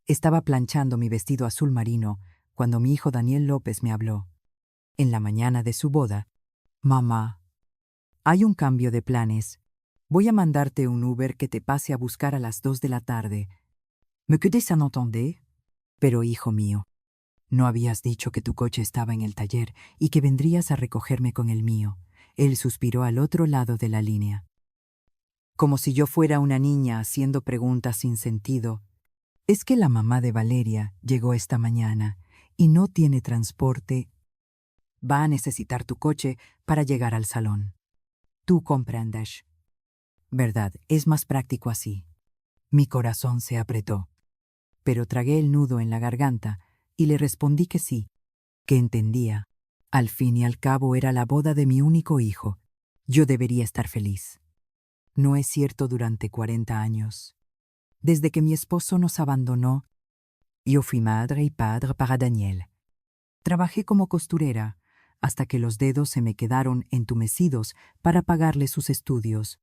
Estaba planchando mi vestido azul marino cuando mi hijo Daniel López me habló. En la mañana de su boda. Mamá, hay un cambio de planes. Voy a mandarte un Uber que te pase a buscar a las 2 de la tarde. ¿Me quedé en entender? Pero, hijo mío, ¿no habías dicho que tu coche estaba en el taller y que vendrías a recogerme con el mío? Él suspiró al otro lado de la línea. Como si yo fuera una niña haciendo preguntas sin sentido. Es que la mamá de Valeria llegó esta mañana y no tiene transporte. Va a necesitar tu coche para llegar al salón. Tú comprendes. ¿Verdad? Es más práctico así. Mi corazón se apretó. Pero tragué el nudo en la garganta y le respondí que sí, que entendía. Al fin y al cabo era la boda de mi único hijo. Yo debería estar feliz. No es cierto durante 40 años. Desde que mi esposo nos abandonó, yo fui madre y padre para Daniel. Trabajé como costurera hasta que los dedos se me quedaron entumecidos para pagarle sus estudios.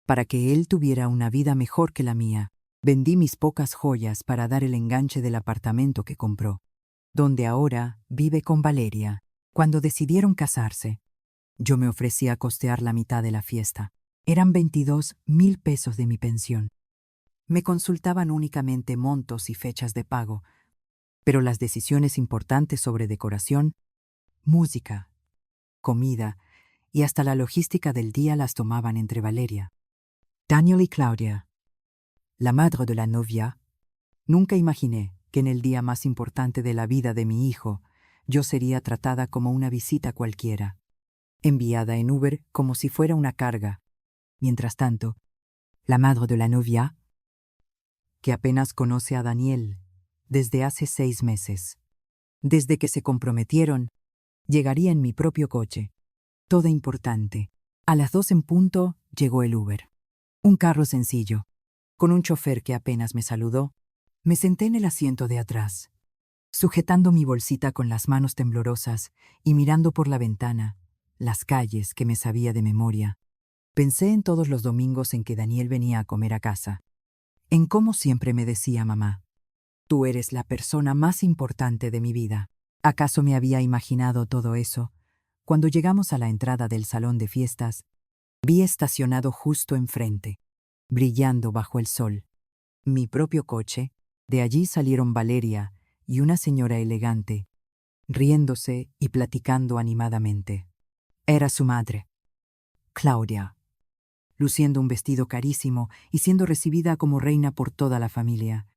Para que él tuviera una vida mejor que la mía, vendí mis pocas joyas para dar el enganche del apartamento que compró, donde ahora vive con Valeria. Cuando decidieron casarse, yo me ofrecí a costear la mitad de la fiesta. Eran 22,000 pesos de mi pensión. Me consultaban únicamente montos y fechas de pago, pero las decisiones importantes sobre decoración, música, comida y hasta la logística del día las tomaban entre Valeria, Daniel y Claudia, la madre de la novia. Nunca imaginé que en el día más importante de la vida de mi hijo, yo sería tratada como una visita cualquiera, enviada en Uber como si fuera una carga. Mientras tanto, la madre de la novia, que apenas conoce a Daniel desde hace 6 meses, desde que se comprometieron, llegaría en mi propio coche. Todo importante. A las 2 en punto llegó el Uber. Un carro sencillo, con un chofer que apenas me saludó. Me senté en el asiento de atrás, sujetando mi bolsita con las manos temblorosas y mirando por la ventana las calles que me sabía de memoria. Pensé en todos los domingos en que Daniel venía a comer a casa, en cómo siempre me decía mamá, tú eres la persona más importante de mi vida. ¿Acaso me había imaginado todo eso? Cuando llegamos a la entrada del salón de fiestas, vi estacionado justo enfrente, brillando bajo el sol, mi propio coche. De allí salieron Valeria y una señora elegante, riéndose y platicando animadamente. Era su madre, Claudia, luciendo un vestido carísimo y siendo recibida como reina por toda la familia.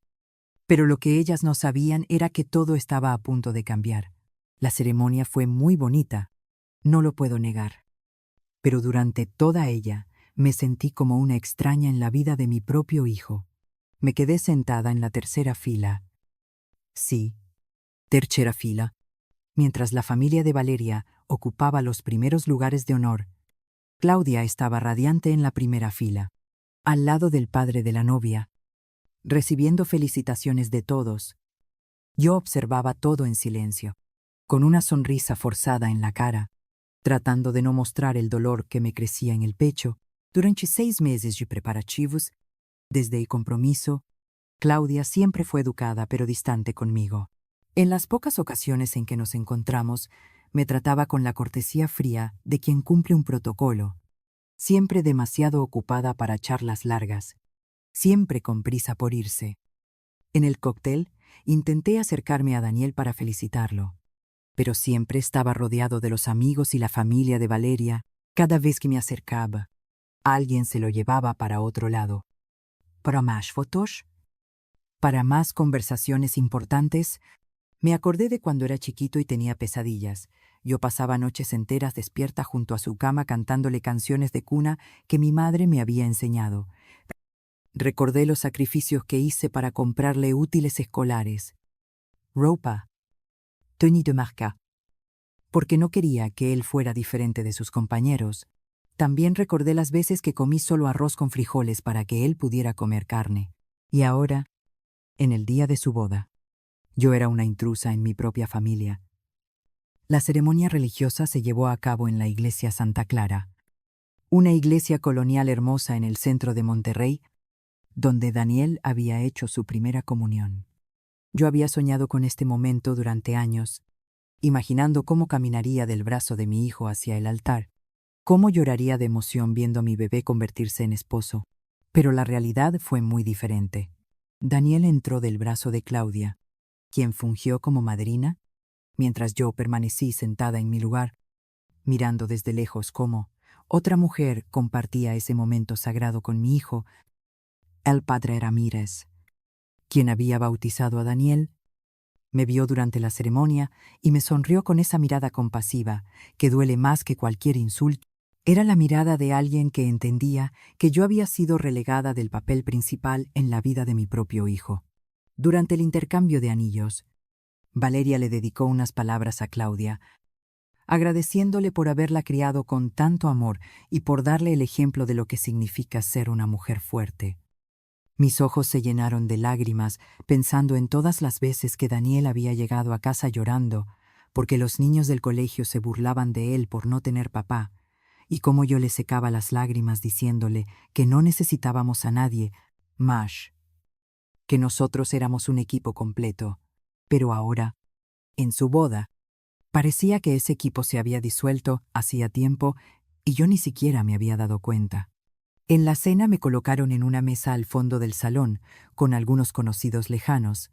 Pero lo que ellas no sabían era que todo estaba a punto de cambiar. La ceremonia fue muy bonita, no lo puedo negar. Pero durante toda ella me sentí como una extraña en la vida de mi propio hijo. Me quedé sentada en la tercera fila. Sí, tercera fila. Mientras la familia de Valeria ocupaba los primeros lugares de honor, Claudia estaba radiante en la primera fila, al lado del padre de la novia, recibiendo felicitaciones de todos. Yo observaba todo en silencio, con una sonrisa forzada en la cara, tratando de no mostrar el dolor que me crecía en el pecho. Durante 6 meses de preparativos, desde el compromiso, Claudia siempre fue educada pero distante conmigo. En las pocas ocasiones en que nos encontramos, me trataba con la cortesía fría de quien cumple un protocolo, siempre demasiado ocupada para charlas largas, siempre con prisa por irse. En el cóctel, intenté acercarme a Daniel para felicitarlo, pero siempre estaba rodeado de los amigos y la familia de Valeria. Cada vez que me acercaba, alguien se lo llevaba para otro lado. ¿Para más fotos? ¿Para más conversaciones importantes? Me acordé de cuando era chiquito y tenía pesadillas. Yo pasaba noches enteras despierta junto a su cama cantándole canciones de cuna que mi madre me había enseñado. Recordé los sacrificios que hice para comprarle útiles escolares, ropa, tenue de marca, porque no quería que él fuera diferente de sus compañeros. También recordé las veces que comí solo arroz con frijoles para que él pudiera comer carne. Y ahora, en el día de su boda, yo era una intrusa en mi propia familia. La ceremonia religiosa se llevó a cabo en la iglesia Santa Clara, una iglesia colonial hermosa en el centro de Monterrey, donde Daniel había hecho su primera comunión. Yo había soñado con este momento durante años, imaginando cómo caminaría del brazo de mi hijo hacia el altar, cómo lloraría de emoción viendo a mi bebé convertirse en esposo. Pero la realidad fue muy diferente. Daniel entró del brazo de Claudia, quien fungió como madrina, mientras yo permanecí sentada en mi lugar, mirando desde lejos cómo otra mujer compartía ese momento sagrado con mi hijo, el padre Ramírez, quien había bautizado a Daniel. Me vio durante la ceremonia y me sonrió con esa mirada compasiva, que duele más que cualquier insulto. Era la mirada de alguien que entendía que yo había sido relegada del papel principal en la vida de mi propio hijo. Durante el intercambio de anillos, Valeria le dedicó unas palabras a Claudia, agradeciéndole por haberla criado con tanto amor y por darle el ejemplo de lo que significa ser una mujer fuerte. Mis ojos se llenaron de lágrimas pensando en todas las veces que Daniel había llegado a casa llorando porque los niños del colegio se burlaban de él por no tener papá, y cómo yo le secaba las lágrimas diciéndole que no necesitábamos a nadie más, que nosotros éramos un equipo completo. Pero ahora, en su boda, parecía que ese equipo se había disuelto hacía tiempo y yo ni siquiera me había dado cuenta. En la cena me colocaron en una mesa al fondo del salón, con algunos conocidos lejanos.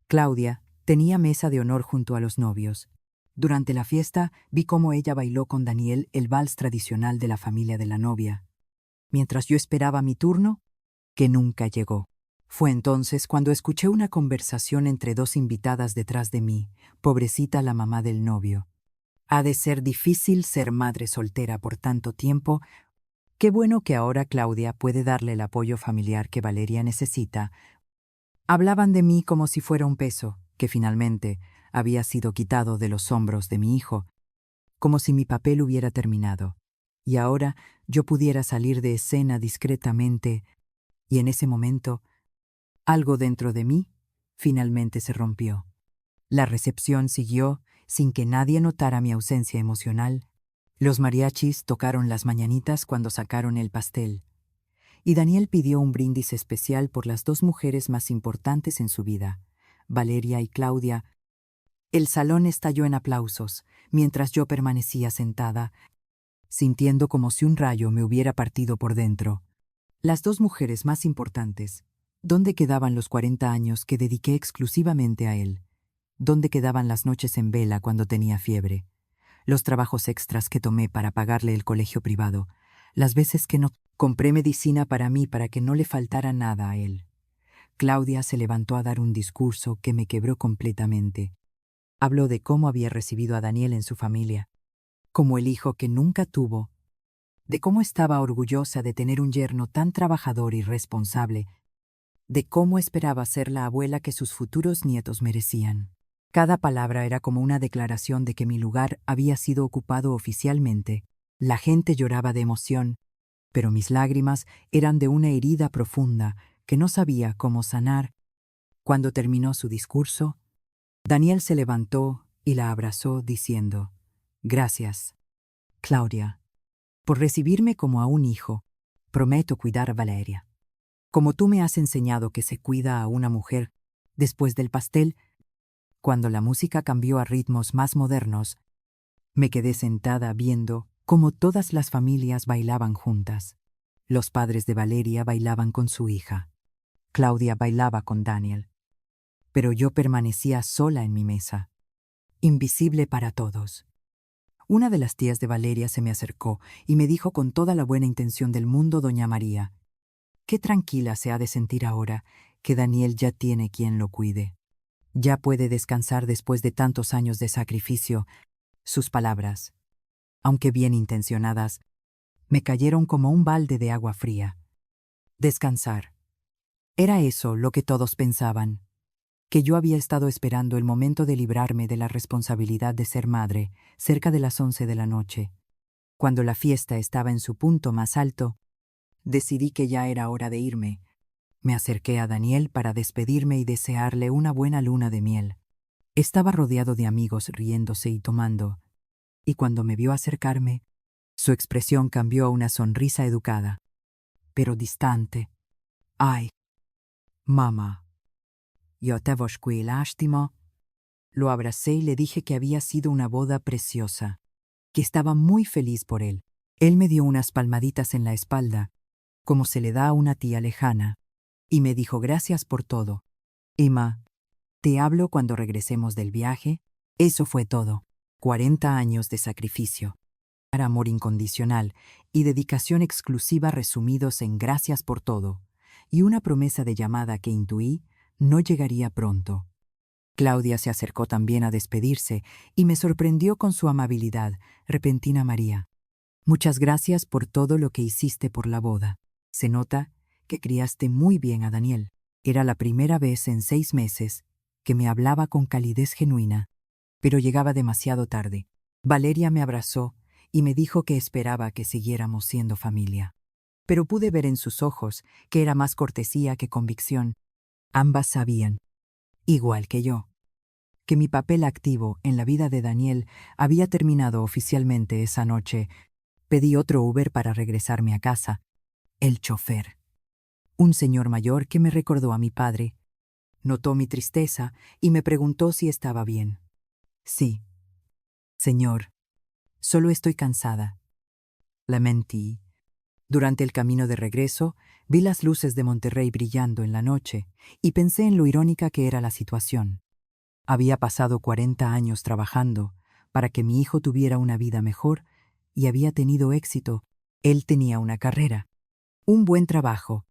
Claudia tenía mesa de honor junto a los novios. Durante la fiesta vi cómo ella bailó con Daniel el vals tradicional de la familia de la novia, mientras yo esperaba mi turno, que nunca llegó. Fue entonces cuando escuché una conversación entre dos invitadas detrás de mí, pobrecita la mamá del novio. Ha de ser difícil ser madre soltera por tanto tiempo. Qué bueno que ahora Claudia puede darle el apoyo familiar que Valeria necesita. Hablaban de mí como si fuera un peso, que finalmente había sido quitado de los hombros de mi hijo, como si mi papel hubiera terminado, y ahora yo pudiera salir de escena discretamente, y en ese momento, algo dentro de mí finalmente se rompió. La recepción siguió sin que nadie notara mi ausencia emocional. Los mariachis tocaron las mañanitas cuando sacaron el pastel, y Daniel pidió un brindis especial por las dos mujeres más importantes en su vida, Valeria y Claudia. El salón estalló en aplausos, mientras yo permanecía sentada, sintiendo como si un rayo me hubiera partido por dentro. Las dos mujeres más importantes. ¿Dónde quedaban los 40 años que dediqué exclusivamente a él? ¿Dónde quedaban las noches en vela cuando tenía fiebre? Los trabajos extras que tomé para pagarle el colegio privado, las veces que no compré medicina para mí para que no le faltara nada a él. Claudia se levantó a dar un discurso que me quebró completamente. Habló de cómo había recibido a Daniel en su familia, como el hijo que nunca tuvo, de cómo estaba orgullosa de tener un yerno tan trabajador y responsable, de cómo esperaba ser la abuela que sus futuros nietos merecían. Cada palabra era como una declaración de que mi lugar había sido ocupado oficialmente. La gente lloraba de emoción, pero mis lágrimas eran de una herida profunda que no sabía cómo sanar. Cuando terminó su discurso, Daniel se levantó y la abrazó diciendo: «Gracias, Claudia, por recibirme como a un hijo. Prometo cuidar a Valeria. Como tú me has enseñado que se cuida a una mujer». Después del pastel, cuando la música cambió a ritmos más modernos, me quedé sentada viendo cómo todas las familias bailaban juntas. Los padres de Valeria bailaban con su hija. Claudia bailaba con Daniel. Pero yo permanecía sola en mi mesa, invisible para todos. Una de las tías de Valeria se me acercó y me dijo con toda la buena intención del mundo: «Doña María, qué tranquila se ha de sentir ahora que Daniel ya tiene quien lo cuide. Ya puede descansar después de tantos años de sacrificio». Sus palabras, aunque bien intencionadas, me cayeron como un balde de agua fría. Descansar. Era eso lo que todos pensaban, que yo había estado esperando el momento de librarme de la responsabilidad de ser madre, cerca de las 11 de la noche. Cuando la fiesta estaba en su punto más alto, decidí que ya era hora de irme. Me acerqué a Daniel para despedirme y desearle una buena luna de miel. Estaba rodeado de amigos riéndose y tomando, y cuando me vio acercarme, su expresión cambió a una sonrisa educada, pero distante. «Ay, mamá, Yo te voy lástima. Lo abracé y le dije que había sido una boda preciosa, que estaba muy feliz por él. Él me dio unas palmaditas en la espalda, como se le da a una tía lejana, y me dijo gracias por todo. Emma, te hablo cuando regresemos del viaje. Eso fue todo. 40 años de sacrificio, amor incondicional y dedicación exclusiva resumidos en gracias por todo, y una promesa de llamada que intuí no llegaría pronto. Claudia se acercó también a despedirse y me sorprendió con su amabilidad, repentina María. Muchas gracias por todo lo que hiciste por la boda. Se nota que criaste muy bien a Daniel. Era la primera vez en 6 meses que me hablaba con calidez genuina, pero llegaba demasiado tarde. Valeria me abrazó y me dijo que esperaba que siguiéramos siendo familia. Pero pude ver en sus ojos que era más cortesía que convicción. Ambas sabían, igual que yo, que mi papel activo en la vida de Daniel había terminado oficialmente esa noche. Pedí otro Uber para regresarme a casa. El chofer, un señor mayor que me recordó a mi padre, notó mi tristeza y me preguntó si estaba bien. Sí, señor, solo estoy cansada. Le mentí. Durante el camino de regreso, vi las luces de Monterrey brillando en la noche y pensé en lo irónica que era la situación. Había pasado 40 años trabajando para que mi hijo tuviera una vida mejor y había tenido éxito. Él tenía una carrera, un buen trabajo,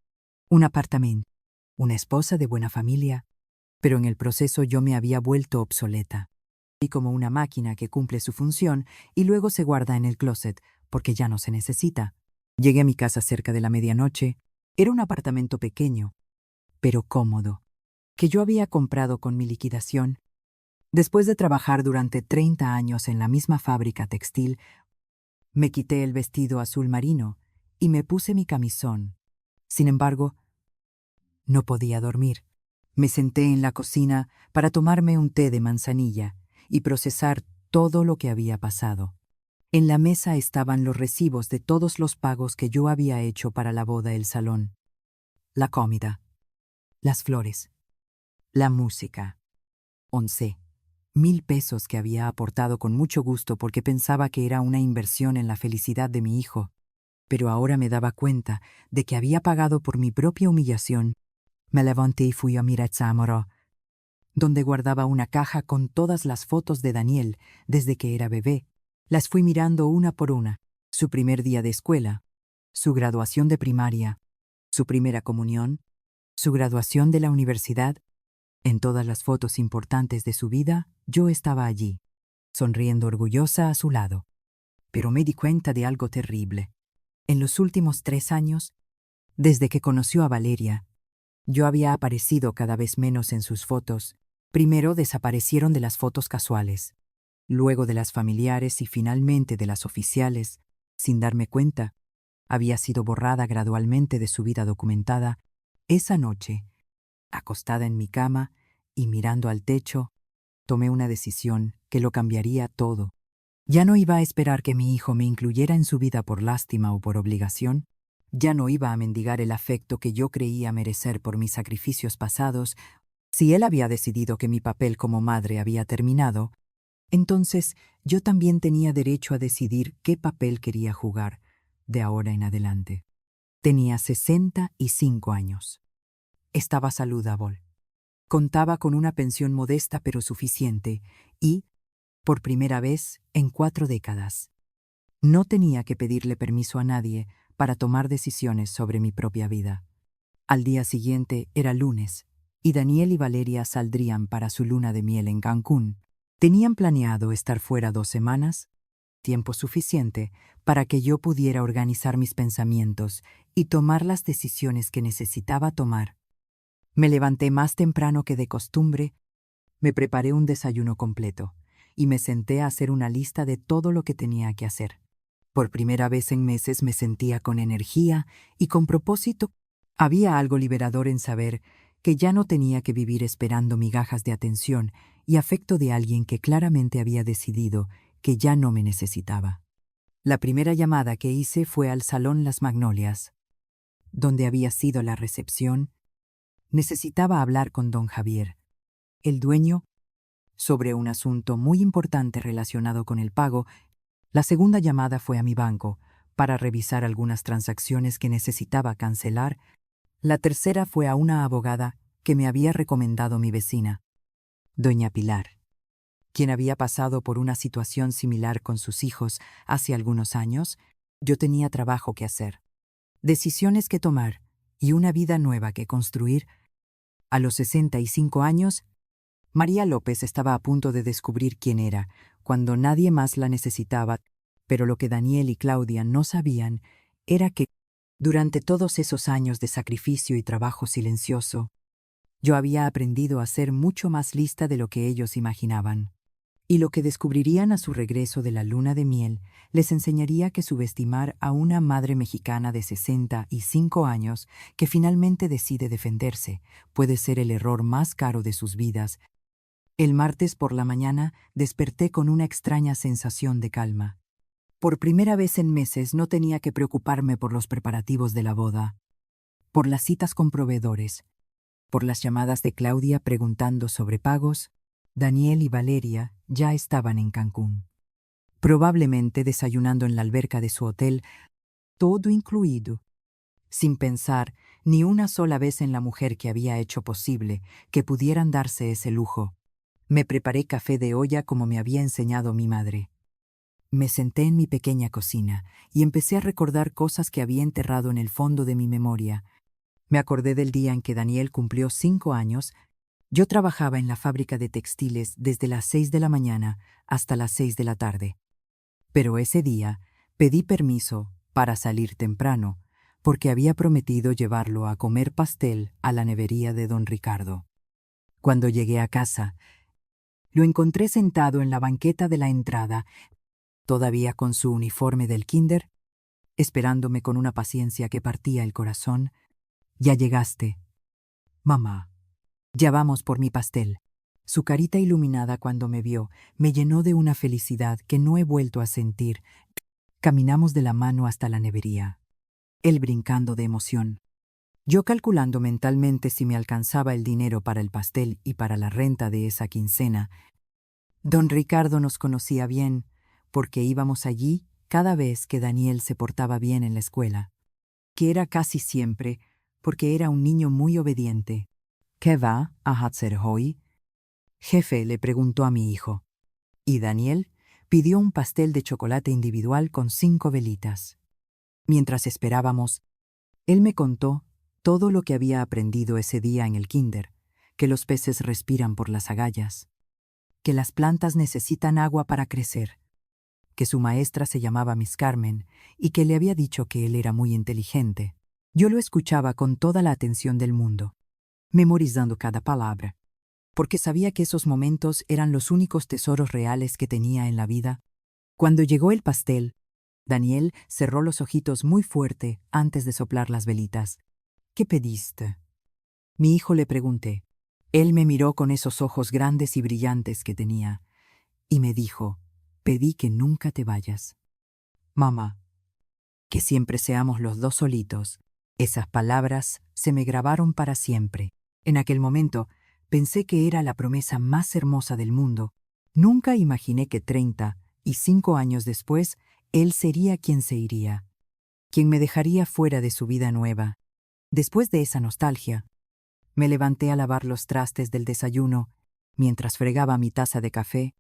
un apartamento, una esposa de buena familia, pero en el proceso yo me había vuelto obsoleta. Y como una máquina que cumple su función y luego se guarda en el closet porque ya no se necesita. Llegué a mi casa cerca de la medianoche. Era un apartamento pequeño, pero cómodo, que yo había comprado con mi liquidación. Después de trabajar durante 30 años en la misma fábrica textil, me quité el vestido azul marino y me puse mi camisón. Sin embargo, no podía dormir. Me senté en la cocina para tomarme un té de manzanilla y procesar todo lo que había pasado. En la mesa estaban los recibos de todos los pagos que yo había hecho para la boda del salón, la comida, las flores, la música. 11,000 pesos que había aportado con mucho gusto porque pensaba que era una inversión en la felicidad de mi hijo. Pero ahora me daba cuenta de que había pagado por mi propia humillación. Me levanté y fui a mi recámara, donde guardaba una caja con todas las fotos de Daniel desde que era bebé. Las fui mirando una por una. Su primer día de escuela, su graduación de primaria, su primera comunión, su graduación de la universidad. En todas las fotos importantes de su vida, yo estaba allí, sonriendo orgullosa a su lado. Pero me di cuenta de algo terrible. En los últimos 3 años, desde que conoció a Valeria, yo había aparecido cada vez menos en sus fotos. Primero desaparecieron de las fotos casuales, luego de las familiares y finalmente de las oficiales. Sin darme cuenta, había sido borrada gradualmente de su vida documentada. Esa noche, acostada en mi cama y mirando al techo, tomé una decisión que lo cambiaría todo. Ya no iba a esperar que mi hijo me incluyera en su vida por lástima o por obligación. Ya no iba a mendigar el afecto que yo creía merecer por mis sacrificios pasados. Si él había decidido que mi papel como madre había terminado, entonces yo también tenía derecho a decidir qué papel quería jugar de ahora en adelante. Tenía 65 años. Estaba saludable. Contaba con una pensión modesta pero suficiente y, por primera vez en 4 décadas, no tenía que pedirle permiso a nadie para tomar decisiones sobre mi propia vida. Al día siguiente era lunes, y Daniel y Valeria saldrían para su luna de miel en Cancún. Tenían planeado estar fuera 2 semanas, tiempo suficiente para que yo pudiera organizar mis pensamientos y tomar las decisiones que necesitaba tomar. Me levanté más temprano que de costumbre, me preparé un desayuno completo y me senté a hacer una lista de todo lo que tenía que hacer. Por primera vez en meses me sentía con energía y con propósito. Había algo liberador en saber que ya no tenía que vivir esperando migajas de atención y afecto de alguien que claramente había decidido que ya no me necesitaba. La primera llamada que hice fue al Salón Las Magnolias, donde había sido la recepción, Necesitaba hablar con don Javier, el dueño, sobre un asunto muy importante relacionado con el pago. La segunda llamada fue a mi banco, para revisar algunas transacciones que necesitaba cancelar. La tercera fue a una abogada que me había recomendado mi vecina, doña Pilar, quien había pasado por una situación similar con sus hijos hace algunos años. Yo tenía trabajo que hacer, decisiones que tomar y una vida nueva que construir. A los 65 años, María López estaba a punto de descubrir quién era, cuando nadie más la necesitaba, pero lo que Daniel y Claudia no sabían era que, durante todos esos años de sacrificio y trabajo silencioso, yo había aprendido a ser mucho más lista de lo que ellos imaginaban. Y lo que descubrirían a su regreso de la luna de miel les enseñaría que subestimar a una madre mexicana de 65 años que finalmente decide defenderse puede ser el error más caro de sus vidas. El martes por la mañana desperté con una extraña sensación de calma. Por primera vez en meses no tenía que preocuparme por los preparativos de la boda, por las citas con proveedores, por las llamadas de Claudia preguntando sobre pagos. Daniel y Valeria ya estaban en Cancún, probablemente desayunando en la alberca de su hotel, todo incluido, sin pensar ni una sola vez en la mujer que había hecho posible que pudieran darse ese lujo. Me preparé café de olla como me había enseñado mi madre. Me senté en mi pequeña cocina y empecé a recordar cosas que había enterrado en el fondo de mi memoria. Me acordé del día en que Daniel cumplió 5 años. Yo trabajaba en la fábrica de textiles desde las 6 de la mañana hasta las 6 de la tarde. Pero ese día pedí permiso para salir temprano, porque había prometido llevarlo a comer pastel a la nevería de don Ricardo. Cuando llegué a casa, lo encontré sentado en la banqueta de la entrada, todavía con su uniforme del kinder, esperándome con una paciencia que partía el corazón. «Ya llegaste, mamá. Ya vamos por mi pastel». Su carita iluminada cuando me vio me llenó de una felicidad que no he vuelto a sentir. Caminamos de la mano hasta la nevería, él brincando de emoción, yo calculando mentalmente si me alcanzaba el dinero para el pastel y para la renta de esa quincena. Don Ricardo nos conocía bien, porque íbamos allí cada vez que Daniel se portaba bien en la escuela, que era casi siempre, porque era un niño muy obediente. «¿Qué va a hacer hoy?» Jefe, le preguntó a mi hijo. Y Daniel pidió un pastel de chocolate individual con 5 velitas. Mientras esperábamos, él me contó todo lo que había aprendido ese día en el kinder, que los peces respiran por las agallas, que las plantas necesitan agua para crecer, que su maestra se llamaba Miss Carmen y que le había dicho que él era muy inteligente. Yo lo escuchaba con toda la atención del mundo, memorizando cada palabra, porque sabía que esos momentos eran los únicos tesoros reales que tenía en la vida. Cuando llegó el pastel, Daniel cerró los ojitos muy fuerte antes de soplar las velitas. «¿Qué pediste?» Mi hijo le pregunté. Él me miró con esos ojos grandes y brillantes que tenía, y me dijo: «Pedí que nunca te vayas, mamá, que siempre seamos los dos solitos». Esas palabras se me grabaron para siempre. En aquel momento pensé que era la promesa más hermosa del mundo. Nunca imaginé que 35 años después él sería quien se iría, quien me dejaría fuera de su vida nueva. Después de esa nostalgia, me levanté a lavar los trastes del desayuno. Mientras fregaba mi taza de café,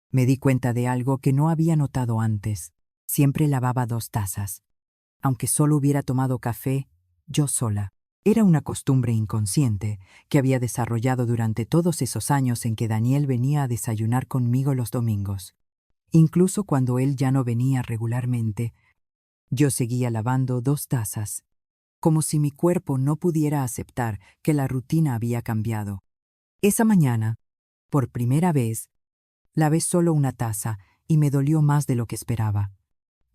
me di cuenta de algo que no había notado antes. Siempre lavaba 2 tazas, aunque solo hubiera tomado café yo sola. Era una costumbre inconsciente que había desarrollado durante todos esos años en que Daniel venía a desayunar conmigo los domingos. Incluso cuando él ya no venía regularmente, yo seguía lavando 2 tazas, como si mi cuerpo no pudiera aceptar que la rutina había cambiado. Esa mañana, por primera vez, lavé solo una taza y me dolió más de lo que esperaba.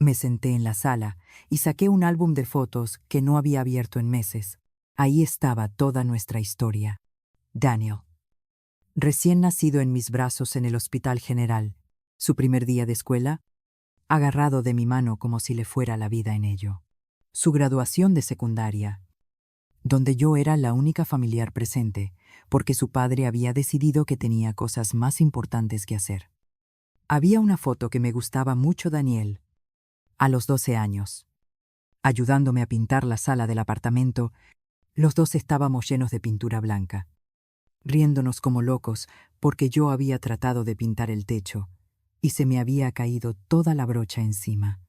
Me senté en la sala y saqué un álbum de fotos que no había abierto en meses. Ahí estaba toda nuestra historia. Daniel, recién nacido en mis brazos en el Hospital General, su primer día de escuela, agarrado de mi mano como si le fuera la vida en ello. Su graduación de secundaria, donde yo era la única familiar presente, porque su padre había decidido que tenía cosas más importantes que hacer. Había una foto que me gustaba mucho Daniel, a los 12 años. Ayudándome a pintar la sala del apartamento, los dos estábamos llenos de pintura blanca, riéndonos como locos porque yo había tratado de pintar el techo y se me había caído toda la brocha encima.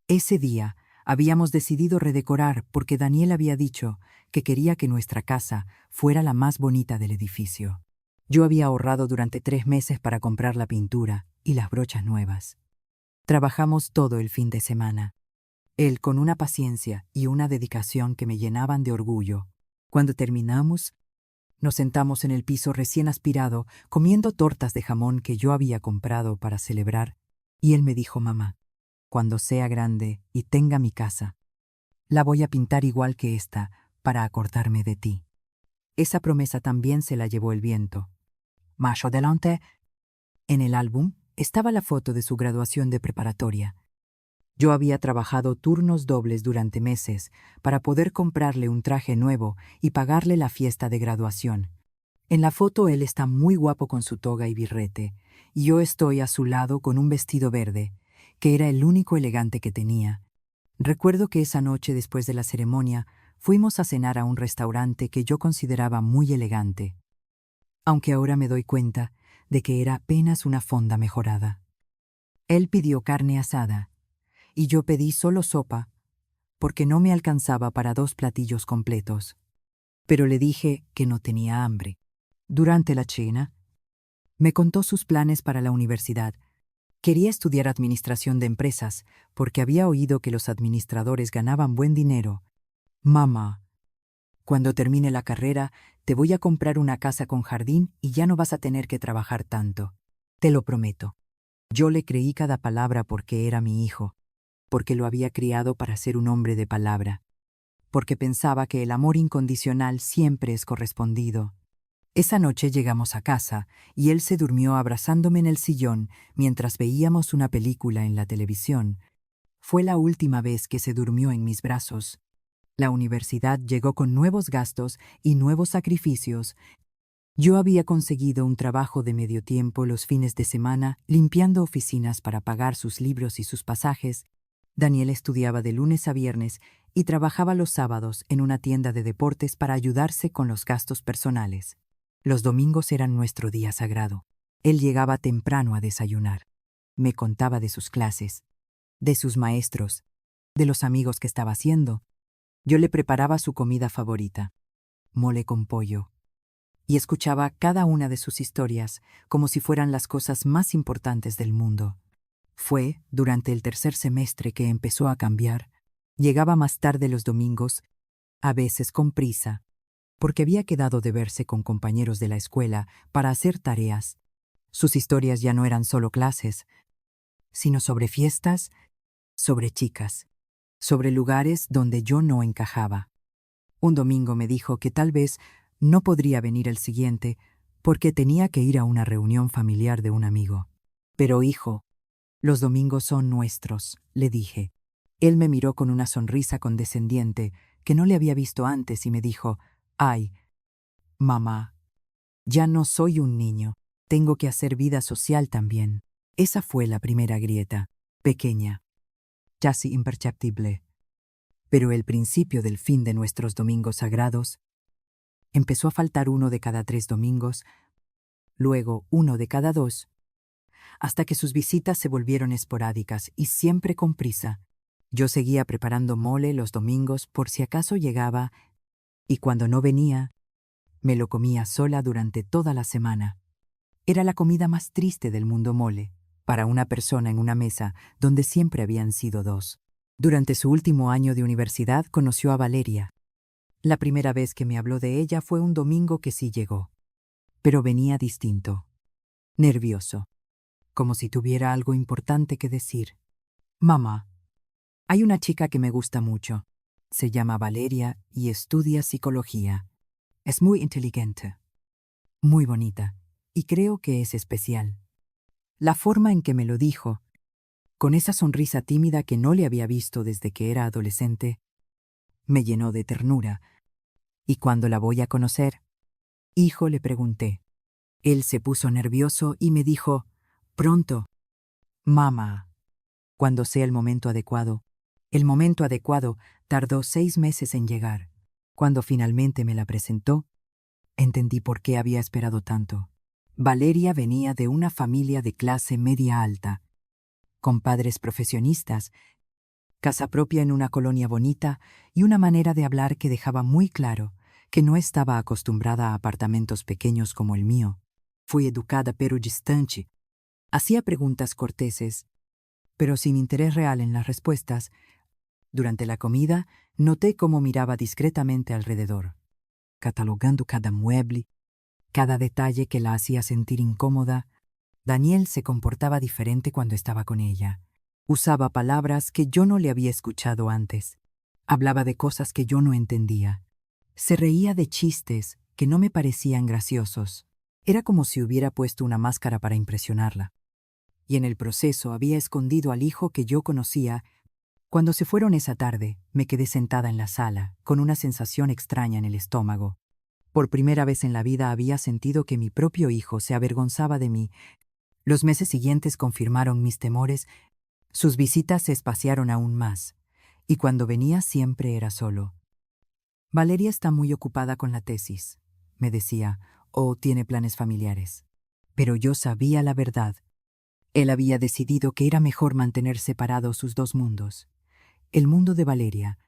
Ese día habíamos decidido redecorar porque Daniel había dicho que quería que nuestra casa fuera la más bonita del edificio. Yo había ahorrado durante 3 meses para comprar la pintura y las brochas nuevas. Trabajamos todo el fin de semana, él con una paciencia y una dedicación que me llenaban de orgullo. Cuando terminamos, nos sentamos en el piso recién aspirado, comiendo tortas de jamón que yo había comprado para celebrar, y él me dijo: mamá, cuando sea grande y tenga mi casa, la voy a pintar igual que esta para acordarme de ti. Esa promesa también se la llevó el viento. Más adelante, en el álbum, estaba la foto de su graduación de preparatoria. Yo había trabajado turnos dobles durante meses para poder comprarle un traje nuevo y pagarle la fiesta de graduación. En la foto él está muy guapo con su toga y birrete, y yo estoy a su lado con un vestido verde, que era el único elegante que tenía. Recuerdo que esa noche después de la ceremonia fuimos a cenar a un restaurante que yo consideraba muy elegante, aunque ahora me doy cuenta de que era apenas una fonda mejorada. Él pidió carne asada, y yo pedí solo sopa, porque no me alcanzaba para 2 platillos completos. Pero le dije que no tenía hambre. Durante la cena, me contó sus planes para la universidad. Quería estudiar administración de empresas, porque había oído que los administradores ganaban buen dinero. Mamá, cuando termine la carrera, te voy a comprar una casa con jardín y ya no vas a tener que trabajar tanto. Te lo prometo. Yo le creí cada palabra porque era mi hijo, porque lo había criado para ser un hombre de palabra, porque pensaba que el amor incondicional siempre es correspondido. Esa noche llegamos a casa y él se durmió abrazándome en el sillón mientras veíamos una película en la televisión. Fue la última vez que se durmió en mis brazos. La universidad llegó con nuevos gastos y nuevos sacrificios. Yo había conseguido un trabajo de medio tiempo los fines de semana, limpiando oficinas para pagar sus libros y sus pasajes. Daniel estudiaba de lunes a viernes y trabajaba los sábados en una tienda de deportes para ayudarse con los gastos personales. Los domingos eran nuestro día sagrado. Él llegaba temprano a desayunar. Me contaba de sus clases, de sus maestros, de los amigos que estaba haciendo. Yo le preparaba su comida favorita, mole con pollo, y escuchaba cada una de sus historias como si fueran las cosas más importantes del mundo. Fue durante el tercer semestre que empezó a cambiar. Llegaba más tarde los domingos, a veces con prisa, porque había quedado de verse con compañeros de la escuela para hacer tareas. Sus historias ya no eran solo clases, sino sobre fiestas, sobre chicas, sobre lugares donde yo no encajaba. Un domingo me dijo que tal vez no podría venir el siguiente porque tenía que ir a una reunión familiar de un amigo. Pero hijo, los domingos son nuestros, le dije. Él me miró con una sonrisa condescendiente que no le había visto antes y me dijo: «Ay, mamá, ya no soy un niño, tengo que hacer vida social también». Esa fue la primera grieta, pequeña, casi imperceptible. Pero el principio del fin de nuestros domingos sagrados. Empezó a faltar uno de cada 3 domingos, luego uno de cada 2, hasta que sus visitas se volvieron esporádicas y siempre con prisa. Yo seguía preparando mole los domingos por si acaso llegaba, y cuando no venía, me lo comía sola durante toda la semana. Era la comida más triste del mundo mole, para una persona en una mesa donde siempre habían sido 2. Durante su último año de universidad conoció a Valeria. La primera vez que me habló de ella fue un domingo que sí llegó, pero venía distinto, nervioso, como si tuviera algo importante que decir. «Mamá, hay una chica que me gusta mucho. Se llama Valeria y estudia psicología. Es muy inteligente, muy bonita, y creo que es especial». La forma en que me lo dijo, con esa sonrisa tímida que no le había visto desde que era adolescente, me llenó de ternura. ¿Y cuándo la voy a conocer? Hijo, le pregunté. Él se puso nervioso y me dijo, pronto. Mamá, cuando sea el momento adecuado. El momento adecuado tardó 6 meses en llegar. Cuando finalmente me la presentó, entendí por qué había esperado tanto. Valeria venía de una familia de clase media alta, con padres profesionistas, casa propia en una colonia bonita y una manera de hablar que dejaba muy claro que no estaba acostumbrada a apartamentos pequeños como el mío. Fui educada pero distante. Hacía preguntas corteses, pero sin interés real en las respuestas. Durante la comida, noté cómo miraba discretamente alrededor, catalogando cada mueble, cada detalle que la hacía sentir incómoda. Daniel se comportaba diferente cuando estaba con ella. Usaba palabras que yo no le había escuchado antes. Hablaba de cosas que yo no entendía. Se reía de chistes que no me parecían graciosos. Era como si hubiera puesto una máscara para impresionarla. Y en el proceso había escondido al hijo que yo conocía. Cuando se fueron esa tarde, me quedé sentada en la sala, con una sensación extraña en el estómago. Por primera vez en la vida había sentido que mi propio hijo se avergonzaba de mí. Los meses siguientes confirmaron mis temores. Sus visitas se espaciaron aún más, y cuando venía siempre era solo. Valeria está muy ocupada con la tesis, me decía, o tiene planes familiares. Pero yo sabía la verdad. Él había decidido que era mejor mantener separados sus dos mundos. El mundo de Valeria,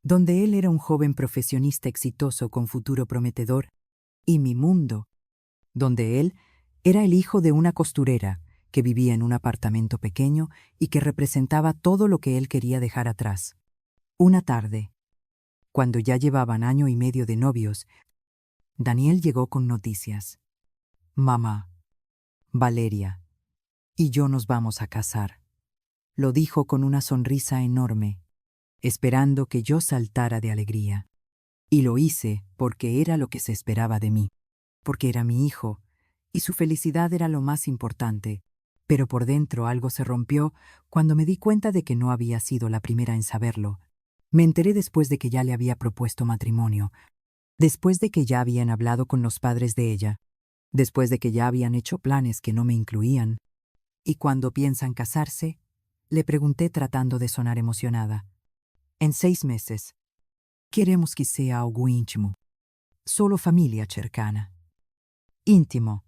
donde él era un joven profesionista exitoso con futuro prometedor, y mi mundo, donde él era el hijo de una costurera que vivía en un apartamento pequeño y que representaba todo lo que él quería dejar atrás. Una tarde, cuando ya llevaban 1 año y medio de novios, Daniel llegó con noticias. Mamá, Valeria y yo nos vamos a casar. Lo dijo con una sonrisa enorme, esperando que yo saltara de alegría. Y lo hice porque era lo que se esperaba de mí, porque era mi hijo, y su felicidad era lo más importante. Pero por dentro algo se rompió cuando me di cuenta de que no había sido la primera en saberlo. Me enteré después de que ya le había propuesto matrimonio, después de que ya habían hablado con los padres de ella, después de que ya habían hecho planes que no me incluían. ¿Y cuándo piensan casarse? Le pregunté tratando de sonar emocionada. En 6 meses. Queremos que sea algo íntimo. Solo familia cercana. Íntimo.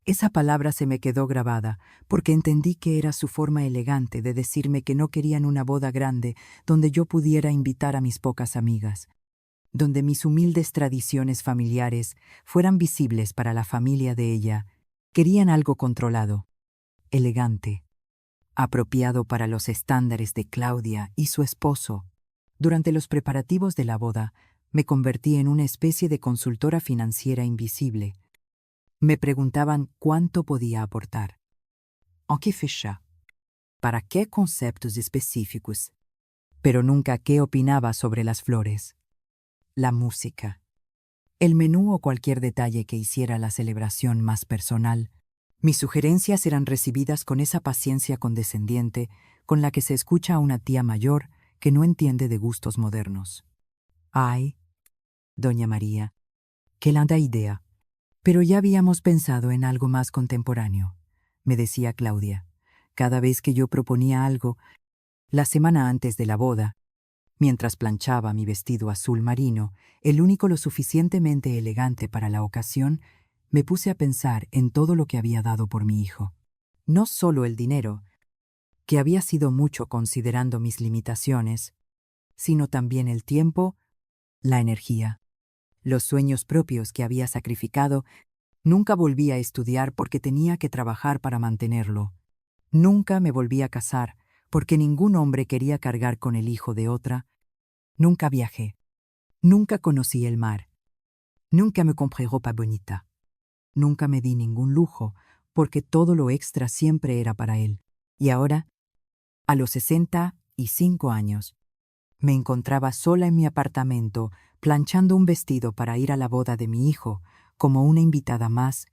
Esa palabra se me quedó grabada, porque entendí que era su forma elegante de decirme que no querían una boda grande donde yo pudiera invitar a mis pocas amigas, donde mis humildes tradiciones familiares fueran visibles para la familia de ella. Querían algo controlado, elegante, apropiado para los estándares de Claudia y su esposo. Durante los preparativos de la boda, me convertí en una especie de consultora financiera invisible. Me preguntaban cuánto podía aportar. ¿En qué fecha? ¿Para qué conceptos específicos? Pero nunca qué opinaba sobre las flores, la música, el menú o cualquier detalle que hiciera la celebración más personal. Mis sugerencias eran recibidas con esa paciencia condescendiente con la que se escucha a una tía mayor que no entiende de gustos modernos. Ay, doña María, qué linda idea. Pero ya habíamos pensado en algo más contemporáneo, me decía Claudia. Cada vez que yo proponía algo, la semana antes de la boda, mientras planchaba mi vestido azul marino, el único lo suficientemente elegante para la ocasión, me puse a pensar en todo lo que había dado por mi hijo. No solo el dinero, que había sido mucho considerando mis limitaciones, sino también el tiempo, la energía, los sueños propios que había sacrificado. Nunca volví a estudiar porque tenía que trabajar para mantenerlo. Nunca me volví a casar porque ningún hombre quería cargar con el hijo de otra. Nunca viajé. Nunca conocí el mar. Nunca me compré ropa bonita. Nunca me di ningún lujo porque todo lo extra siempre era para él. Y ahora, a los 65 años, me encontraba sola en mi apartamento planchando un vestido para ir a la boda de mi hijo, como una invitada más,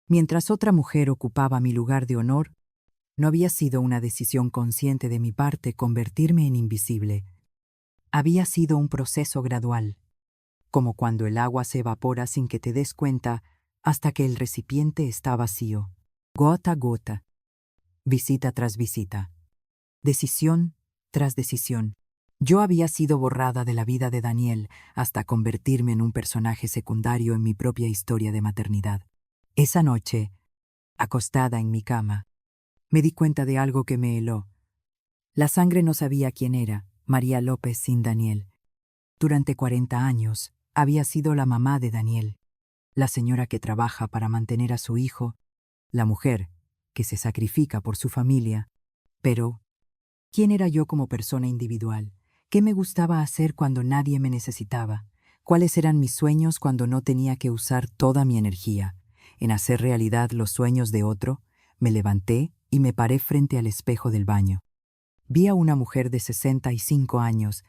mientras otra mujer ocupaba mi lugar de honor. No había sido una decisión consciente de mi parte convertirme en invisible. Había sido un proceso gradual. como cuando el agua se evapora sin que te des cuenta hasta que el recipiente está vacío. Gota a gota, visita tras visita, decisión tras decisión. Yo había sido borrada de la vida de Daniel hasta convertirme en un personaje secundario en mi propia historia de maternidad. Esa noche, acostada en mi cama, me di cuenta de algo que me heló. La sangre no sabía quién era, María López sin Daniel. Durante 40 años, había sido la mamá de Daniel, la señora que trabaja para mantener a su hijo, la mujer que se sacrifica por su familia. Pero, ¿quién era yo como persona individual? ¿Qué me gustaba hacer cuando nadie me necesitaba? ¿Cuáles eran mis sueños cuando no tenía que usar toda mi energía en hacer realidad los sueños de otro? Me levanté y me paré frente al espejo del baño. Vi a una mujer de 65 años,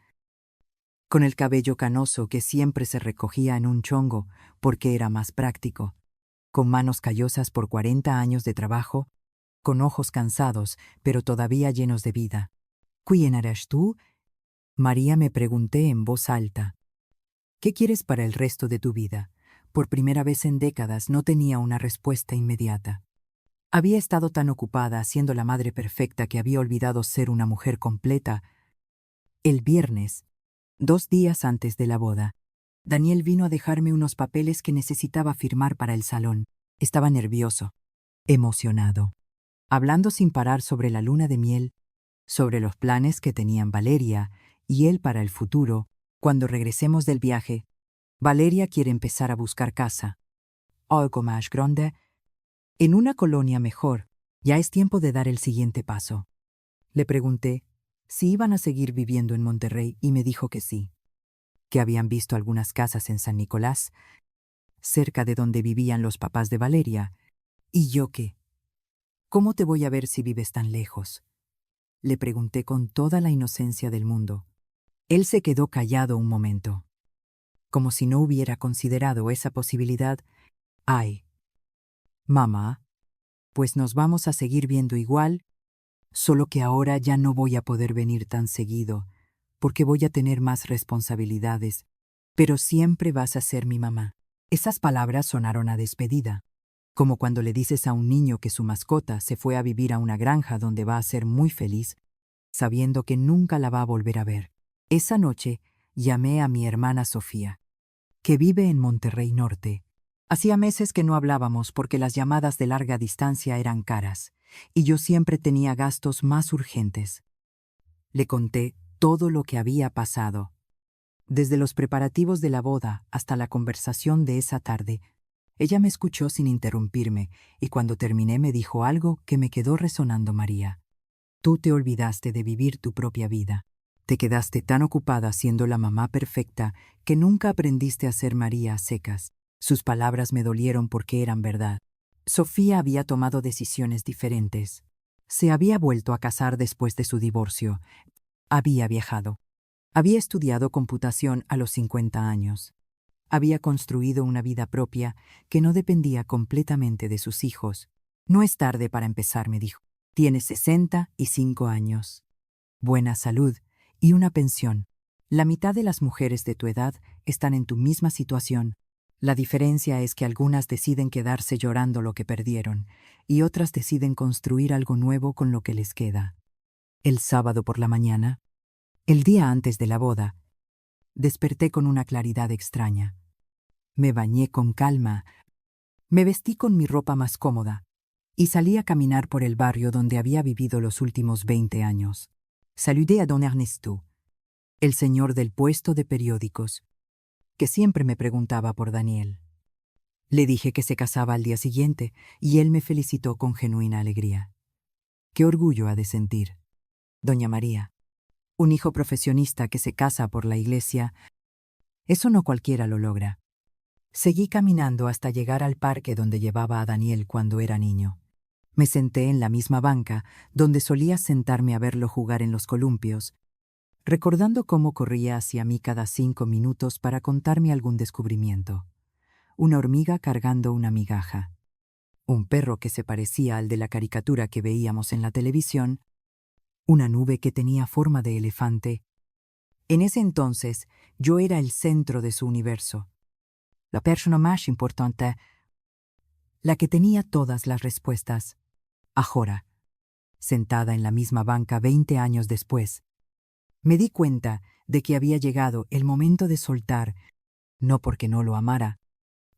con el cabello canoso que siempre se recogía en un chongo porque era más práctico, con manos callosas por 40 años de trabajo, con ojos cansados, pero todavía llenos de vida. ¿Quién eres tú? María, me pregunté en voz alta. ¿Qué quieres para el resto de tu vida? Por primera vez en décadas no tenía una respuesta inmediata. Había estado tan ocupada siendo la madre perfecta que había olvidado ser una mujer completa. El viernes, 2 días antes de la boda, Daniel vino a dejarme unos papeles que necesitaba firmar para el salón. Estaba nervioso, emocionado, hablando sin parar sobre la luna de miel, sobre los planes que tenían Valeria y él para el futuro. Cuando regresemos del viaje, Valeria quiere empezar a buscar casa. Algo más grande, en una colonia mejor. Ya es tiempo de dar el siguiente paso. Le pregunté si iban a seguir viviendo en Monterrey y me dijo que sí, que habían visto algunas casas en San Nicolás, cerca de donde vivían los papás de Valeria. ¿Y yo qué? ¿Cómo te voy a ver si vives tan lejos? Le pregunté con toda la inocencia del mundo. Él se quedó callado un momento, como si no hubiera considerado esa posibilidad. Ay, mamá, pues nos vamos a seguir viendo igual, solo que ahora ya no voy a poder venir tan seguido, porque voy a tener más responsabilidades, pero siempre vas a ser mi mamá. Esas palabras sonaron a despedida, como cuando le dices a un niño que su mascota se fue a vivir a una granja donde va a ser muy feliz, sabiendo que nunca la va a volver a ver. Esa noche llamé a mi hermana Sofía, que vive en Monterrey Norte. Hacía meses que no hablábamos porque las llamadas de larga distancia eran caras, y yo siempre tenía gastos más urgentes. Le conté todo lo que había pasado, desde los preparativos de la boda hasta la conversación de esa tarde. Ella me escuchó sin interrumpirme, y cuando terminé me dijo algo que me quedó resonando. María, tú te olvidaste de vivir tu propia vida. Te quedaste tan ocupada siendo la mamá perfecta que nunca aprendiste a ser María a secas. Sus palabras me dolieron porque eran verdad. Sofía había tomado decisiones diferentes. Se había vuelto a casar después de su divorcio. Había viajado. Había estudiado computación a los 50 años. Había construido una vida propia que no dependía completamente de sus hijos. No es tarde para empezar, me dijo. Tienes 65 años. Buena salud y una pensión. La mitad de las mujeres de tu edad están en tu misma situación. La diferencia es que algunas deciden quedarse llorando lo que perdieron y otras deciden construir algo nuevo con lo que les queda. El sábado por la mañana, el día antes de la boda, desperté con una claridad extraña. Me bañé con calma, me vestí con mi ropa más cómoda y salí a caminar por el barrio donde había vivido los últimos 20 años. Saludé a don Ernesto, el señor del puesto de periódicos, que siempre me preguntaba por Daniel. Le dije que se casaba al día siguiente y él me felicitó con genuina alegría. Qué orgullo ha de sentir, doña María. Un hijo profesionista que se casa por la iglesia, eso no cualquiera lo logra. Seguí caminando hasta llegar al parque donde llevaba a Daniel cuando era niño. Me senté en la misma banca donde solía sentarme a verlo jugar en los columpios, recordando cómo corría hacia mí cada 5 minutos para contarme algún descubrimiento. Una hormiga cargando una migaja, un perro que se parecía al de la caricatura que veíamos en la televisión, una nube que tenía forma de elefante. En ese entonces Yo era el centro de su universo. La persona más importante, la que tenía todas las respuestas. Ahora, sentada en la misma banca 20 años después, me di cuenta de que había llegado el momento de soltar, no porque no lo amara,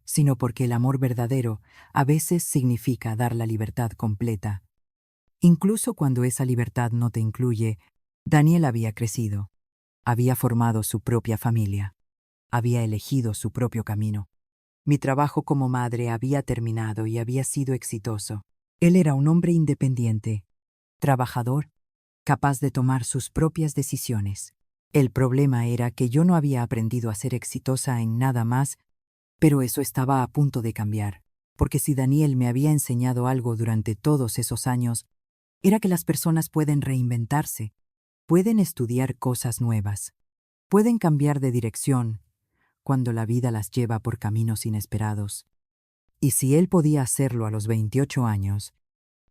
sino porque el amor verdadero a veces significa dar la libertad completa. Incluso cuando esa libertad no te incluye, Daniel había crecido, había formado su propia familia, había elegido su propio camino. Mi trabajo como madre había terminado y había sido exitoso. Él era un hombre independiente, trabajador, capaz de tomar sus propias decisiones. El problema era que yo no había aprendido a ser exitosa en nada más, pero eso estaba a punto de cambiar, porque si Daniel me había enseñado algo durante todos esos años, era que las personas pueden reinventarse, pueden estudiar cosas nuevas, pueden cambiar de dirección cuando la vida las lleva por caminos inesperados. Y si él podía hacerlo a los 28 años,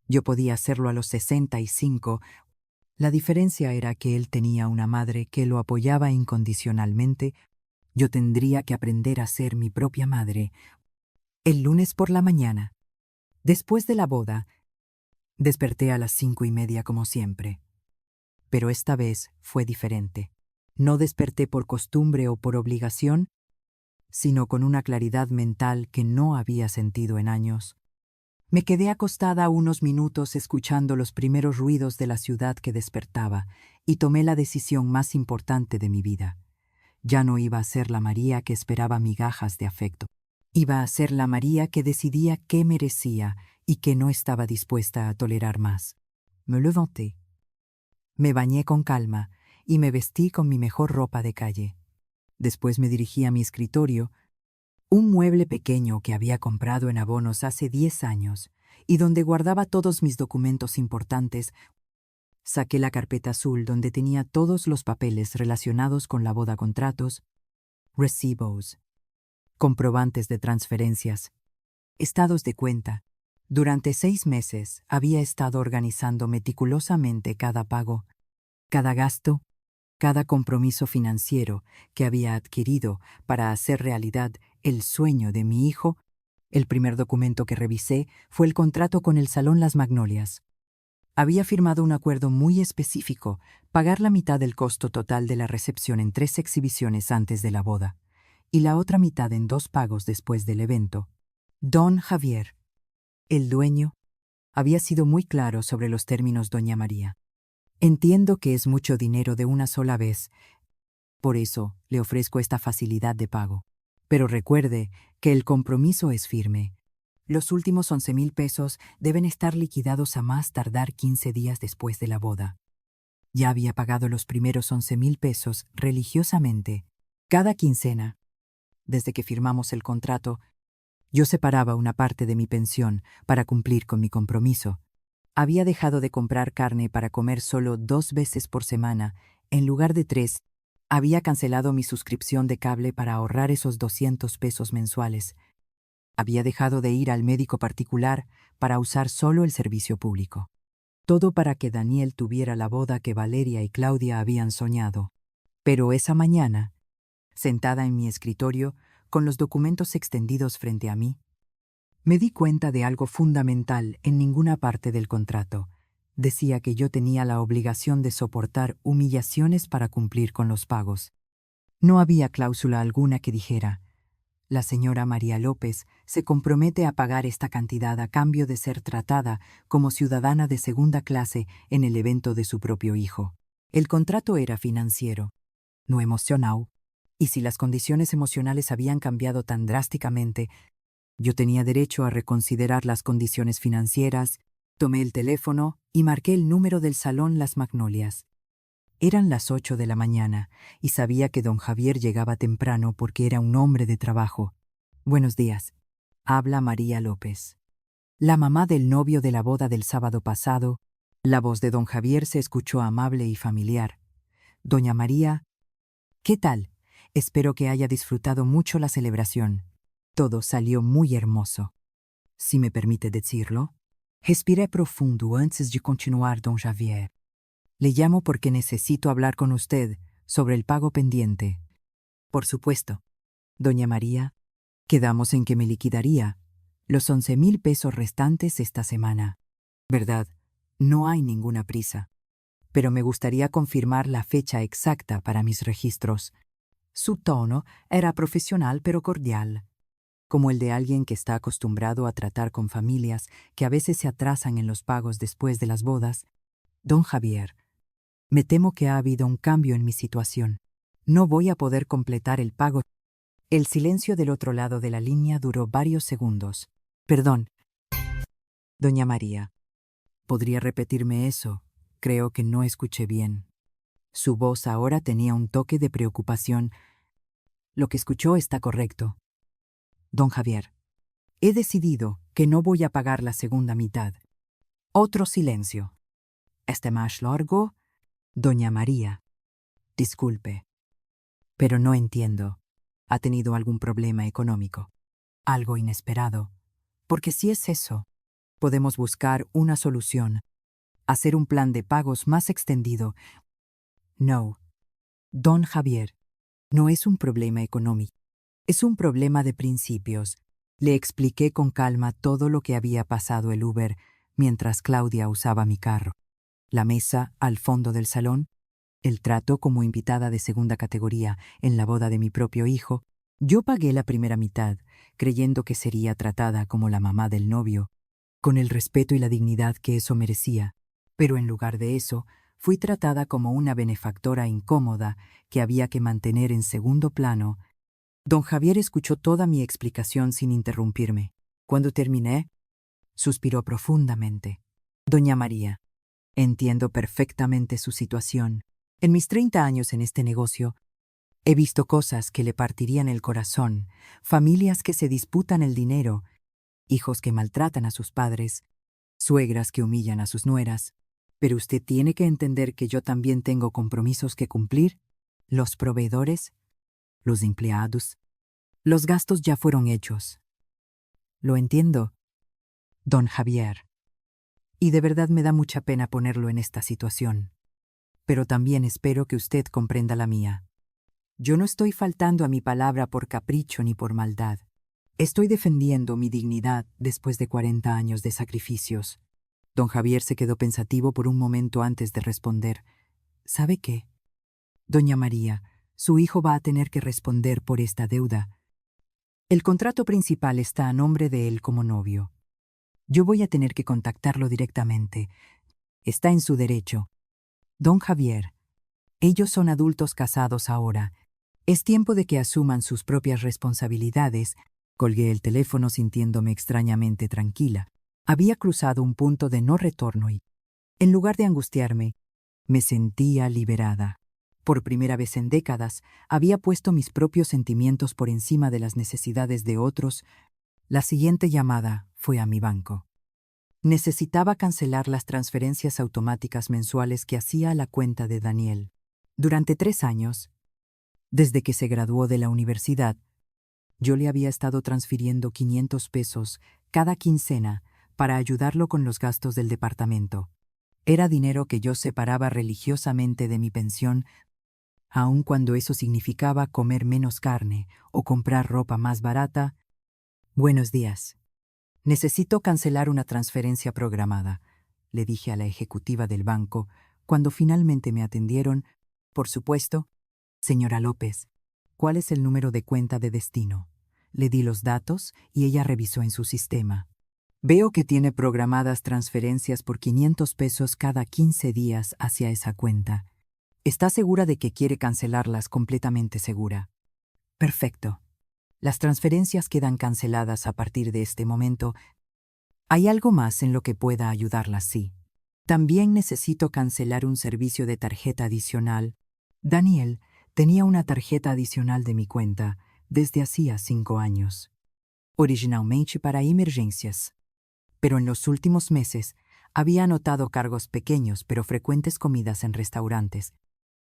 yo podía hacerlo a los 65. La diferencia era que él tenía una madre que lo apoyaba incondicionalmente. Yo tendría que aprender a ser mi propia madre. El lunes por la mañana, después de la boda, desperté a las 5:30 como siempre. Pero esta vez fue diferente. No desperté por costumbre o por obligación, sino con una claridad mental que no había sentido en años. Me quedé acostada unos minutos escuchando los primeros ruidos de la ciudad que despertaba y tomé la decisión más importante de mi vida. Ya no iba a ser la María que esperaba migajas de afecto. Iba a ser la María que decidía qué merecía y que no estaba dispuesta a tolerar más. Me levanté. Me bañé con calma y me vestí con mi mejor ropa de calle. Después me dirigí a mi escritorio, un mueble pequeño que había comprado en Abonos hace 10 años y donde guardaba todos mis documentos importantes. Saqué la carpeta azul donde tenía todos los papeles relacionados con la boda: contratos, recibos, comprobantes de transferencias, estados de cuenta. Durante 6 meses había estado organizando meticulosamente cada pago, cada gasto, cada compromiso financiero que había adquirido para hacer realidad el sueño de mi hijo. El primer documento que revisé fue el contrato con el Salón Las Magnolias. Había firmado un acuerdo muy específico: pagar la mitad del costo total de la recepción en 3 exhibiciones antes de la boda, y la otra mitad en 2 pagos después del evento. Don Javier, el dueño, había sido muy claro sobre los términos. Doña María: entiendo que es mucho dinero de una sola vez, por eso le ofrezco esta facilidad de pago. Pero recuerde que el compromiso es firme. Los últimos 11,000 pesos deben estar liquidados a más tardar 15 días después de la boda. Ya había pagado los primeros 11,000 pesos religiosamente. Cada quincena, desde que firmamos el contrato, yo separaba una parte de mi pensión para cumplir con mi compromiso. Había dejado de comprar carne para comer solo 2 veces por semana, en lugar de 3. Había cancelado mi suscripción de cable para ahorrar esos 200 pesos mensuales. Había dejado de ir al médico particular para usar solo el servicio público. Todo para que Daniel tuviera la boda que Valeria y Claudia habían soñado. Pero esa mañana, sentada en mi escritorio, con los documentos extendidos frente a mí, me di cuenta de algo fundamental. En ninguna parte del contrato decía que yo tenía la obligación de soportar humillaciones para cumplir con los pagos. No había cláusula alguna que dijera: la señora María López se compromete a pagar esta cantidad a cambio de ser tratada como ciudadana de segunda clase en el evento de su propio hijo. El contrato era financiero, no emocional, y si las condiciones emocionales habían cambiado tan drásticamente, yo tenía derecho a reconsiderar las condiciones financieras. Tomé el teléfono y marqué el número del Salón Las Magnolias. Eran las 8 de la mañana y sabía que don Javier llegaba temprano porque era un hombre de trabajo. Buenos días. Habla María López, la mamá del novio de la boda del sábado pasado. La voz de don Javier se escuchó amable y familiar. Doña María, ¿qué tal? Espero que haya disfrutado mucho la celebración. Todo salió muy hermoso. Si me permite decirlo. Respiré profundo antes de continuar, don Javier. Le llamo porque necesito hablar con usted sobre el pago pendiente. Por supuesto. Doña María, quedamos en que me liquidaría los 11,000 pesos restantes esta semana. ¿Verdad? No hay ninguna prisa. Pero me gustaría confirmar la fecha exacta para mis registros. Su tono era profesional pero cordial, como el de alguien que está acostumbrado a tratar con familias que a veces se atrasan en los pagos después de las bodas. Don Javier, me temo que ha habido un cambio en mi situación. No voy a poder completar el pago. El silencio del otro lado de la línea duró varios segundos. Perdón. Doña María, ¿podría repetirme eso? Creo que no escuché bien. Su voz ahora tenía un toque de preocupación. Lo que escuchó está correcto. Don Javier, he decidido que no voy a pagar la segunda mitad. Otro silencio. ¿Este más largo? Doña María, disculpe, pero no entiendo. ¿Ha tenido algún problema económico? ¿Algo inesperado? Porque si es eso, podemos buscar una solución. Hacer un plan de pagos más extendido. No, don Javier, no es un problema económico. Es un problema de principios. Le expliqué con calma todo lo que había pasado el Uber mientras Claudia usaba mi carro. La mesa al fondo del salón, el trato como invitada de segunda categoría en la boda de mi propio hijo. Yo pagué la primera mitad, creyendo que sería tratada como la mamá del novio, con el respeto y la dignidad que eso merecía. Pero en lugar de eso, fui tratada como una benefactora incómoda que había que mantener en segundo plano. Don Javier escuchó toda mi explicación sin interrumpirme. Cuando terminé, suspiró profundamente. Doña María, entiendo perfectamente su situación. En mis 30 años en este negocio, he visto cosas que le partirían el corazón, familias que se disputan el dinero, hijos que maltratan a sus padres, suegras que humillan a sus nueras. Pero usted tiene que entender que yo también tengo compromisos que cumplir. Los proveedores, los empleados, los gastos ya fueron hechos. Lo entiendo, don Javier. Y de verdad me da mucha pena ponerlo en esta situación. Pero también espero que usted comprenda la mía. Yo no estoy faltando a mi palabra por capricho ni por maldad. Estoy defendiendo mi dignidad después de 40 años de sacrificios. Don Javier se quedó pensativo por un momento antes de responder. ¿Sabe qué? Doña María, su hijo va a tener que responder por esta deuda. El contrato principal está a nombre de él como novio. Yo voy a tener que contactarlo directamente. Está en su derecho. Don Javier, ellos son adultos casados ahora. Es tiempo de que asuman sus propias responsabilidades. Colgué el teléfono sintiéndome extrañamente tranquila. Había cruzado un punto de no retorno y, en lugar de angustiarme, me sentía liberada. Por primera vez en décadas, había puesto mis propios sentimientos por encima de las necesidades de otros. La siguiente llamada fue a mi banco. Necesitaba cancelar las transferencias automáticas mensuales que hacía a la cuenta de Daniel. Durante 3 años, desde que se graduó de la universidad, yo le había estado transfiriendo 500 pesos cada quincena para ayudarlo con los gastos del departamento. Era dinero que yo separaba religiosamente de mi pensión, aun cuando eso significaba comer menos carne o comprar ropa más barata. Buenos días. Necesito cancelar una transferencia programada, le dije a la ejecutiva del banco cuando finalmente me atendieron. Por supuesto, señora López, ¿cuál es el número de cuenta de destino? Le di los datos y ella revisó en su sistema. Veo que tiene programadas transferencias por 500 pesos cada 15 días hacia esa cuenta. ¿Está segura de que quiere cancelarlas? Completamente segura. Perfecto. Las transferencias quedan canceladas a partir de este momento. ¿Hay algo más en lo que pueda ayudarlas? Sí. También necesito cancelar un servicio de tarjeta adicional. Daniel tenía una tarjeta adicional de mi cuenta desde hacía 5 años. Originalmente para emergencias. Pero en los últimos meses había anotado cargos pequeños pero frecuentes, comidas en restaurantes,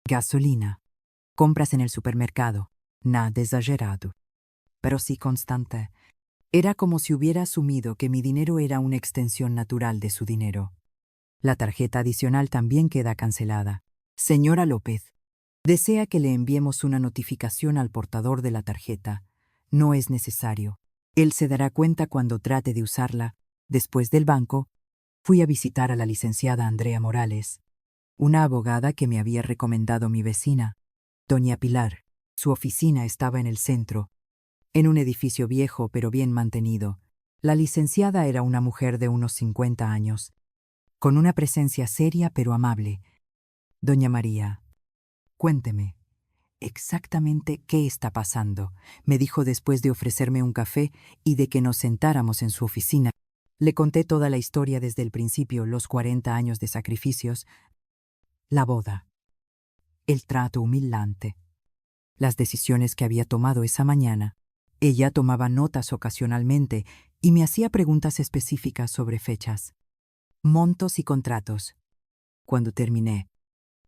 gasolina, compras en el supermercado. Nada exagerado, pero sí constante. Era como si hubiera asumido que mi dinero era una extensión natural de su dinero. La tarjeta adicional también queda cancelada. Señora López, Desea que le enviemos una notificación al portador de la tarjeta. No es necesario. Él se dará cuenta cuando trate de usarla. Después del banco, fui a visitar a la licenciada Andrea Morales, una abogada que me había recomendado mi vecina, doña Pilar. Su oficina estaba en el centro, en un edificio viejo pero bien mantenido. La licenciada era una mujer de unos 50 años, con una presencia seria pero amable. Doña María, cuénteme, exactamente qué está pasando, me dijo después de ofrecerme un café y de que nos sentáramos en su oficina. Le conté toda la historia desde el principio, los 40 años de sacrificios, la boda, el trato humillante, las decisiones que había tomado esa mañana. Ella tomaba notas ocasionalmente y me hacía preguntas específicas sobre fechas, montos y contratos. Cuando terminé,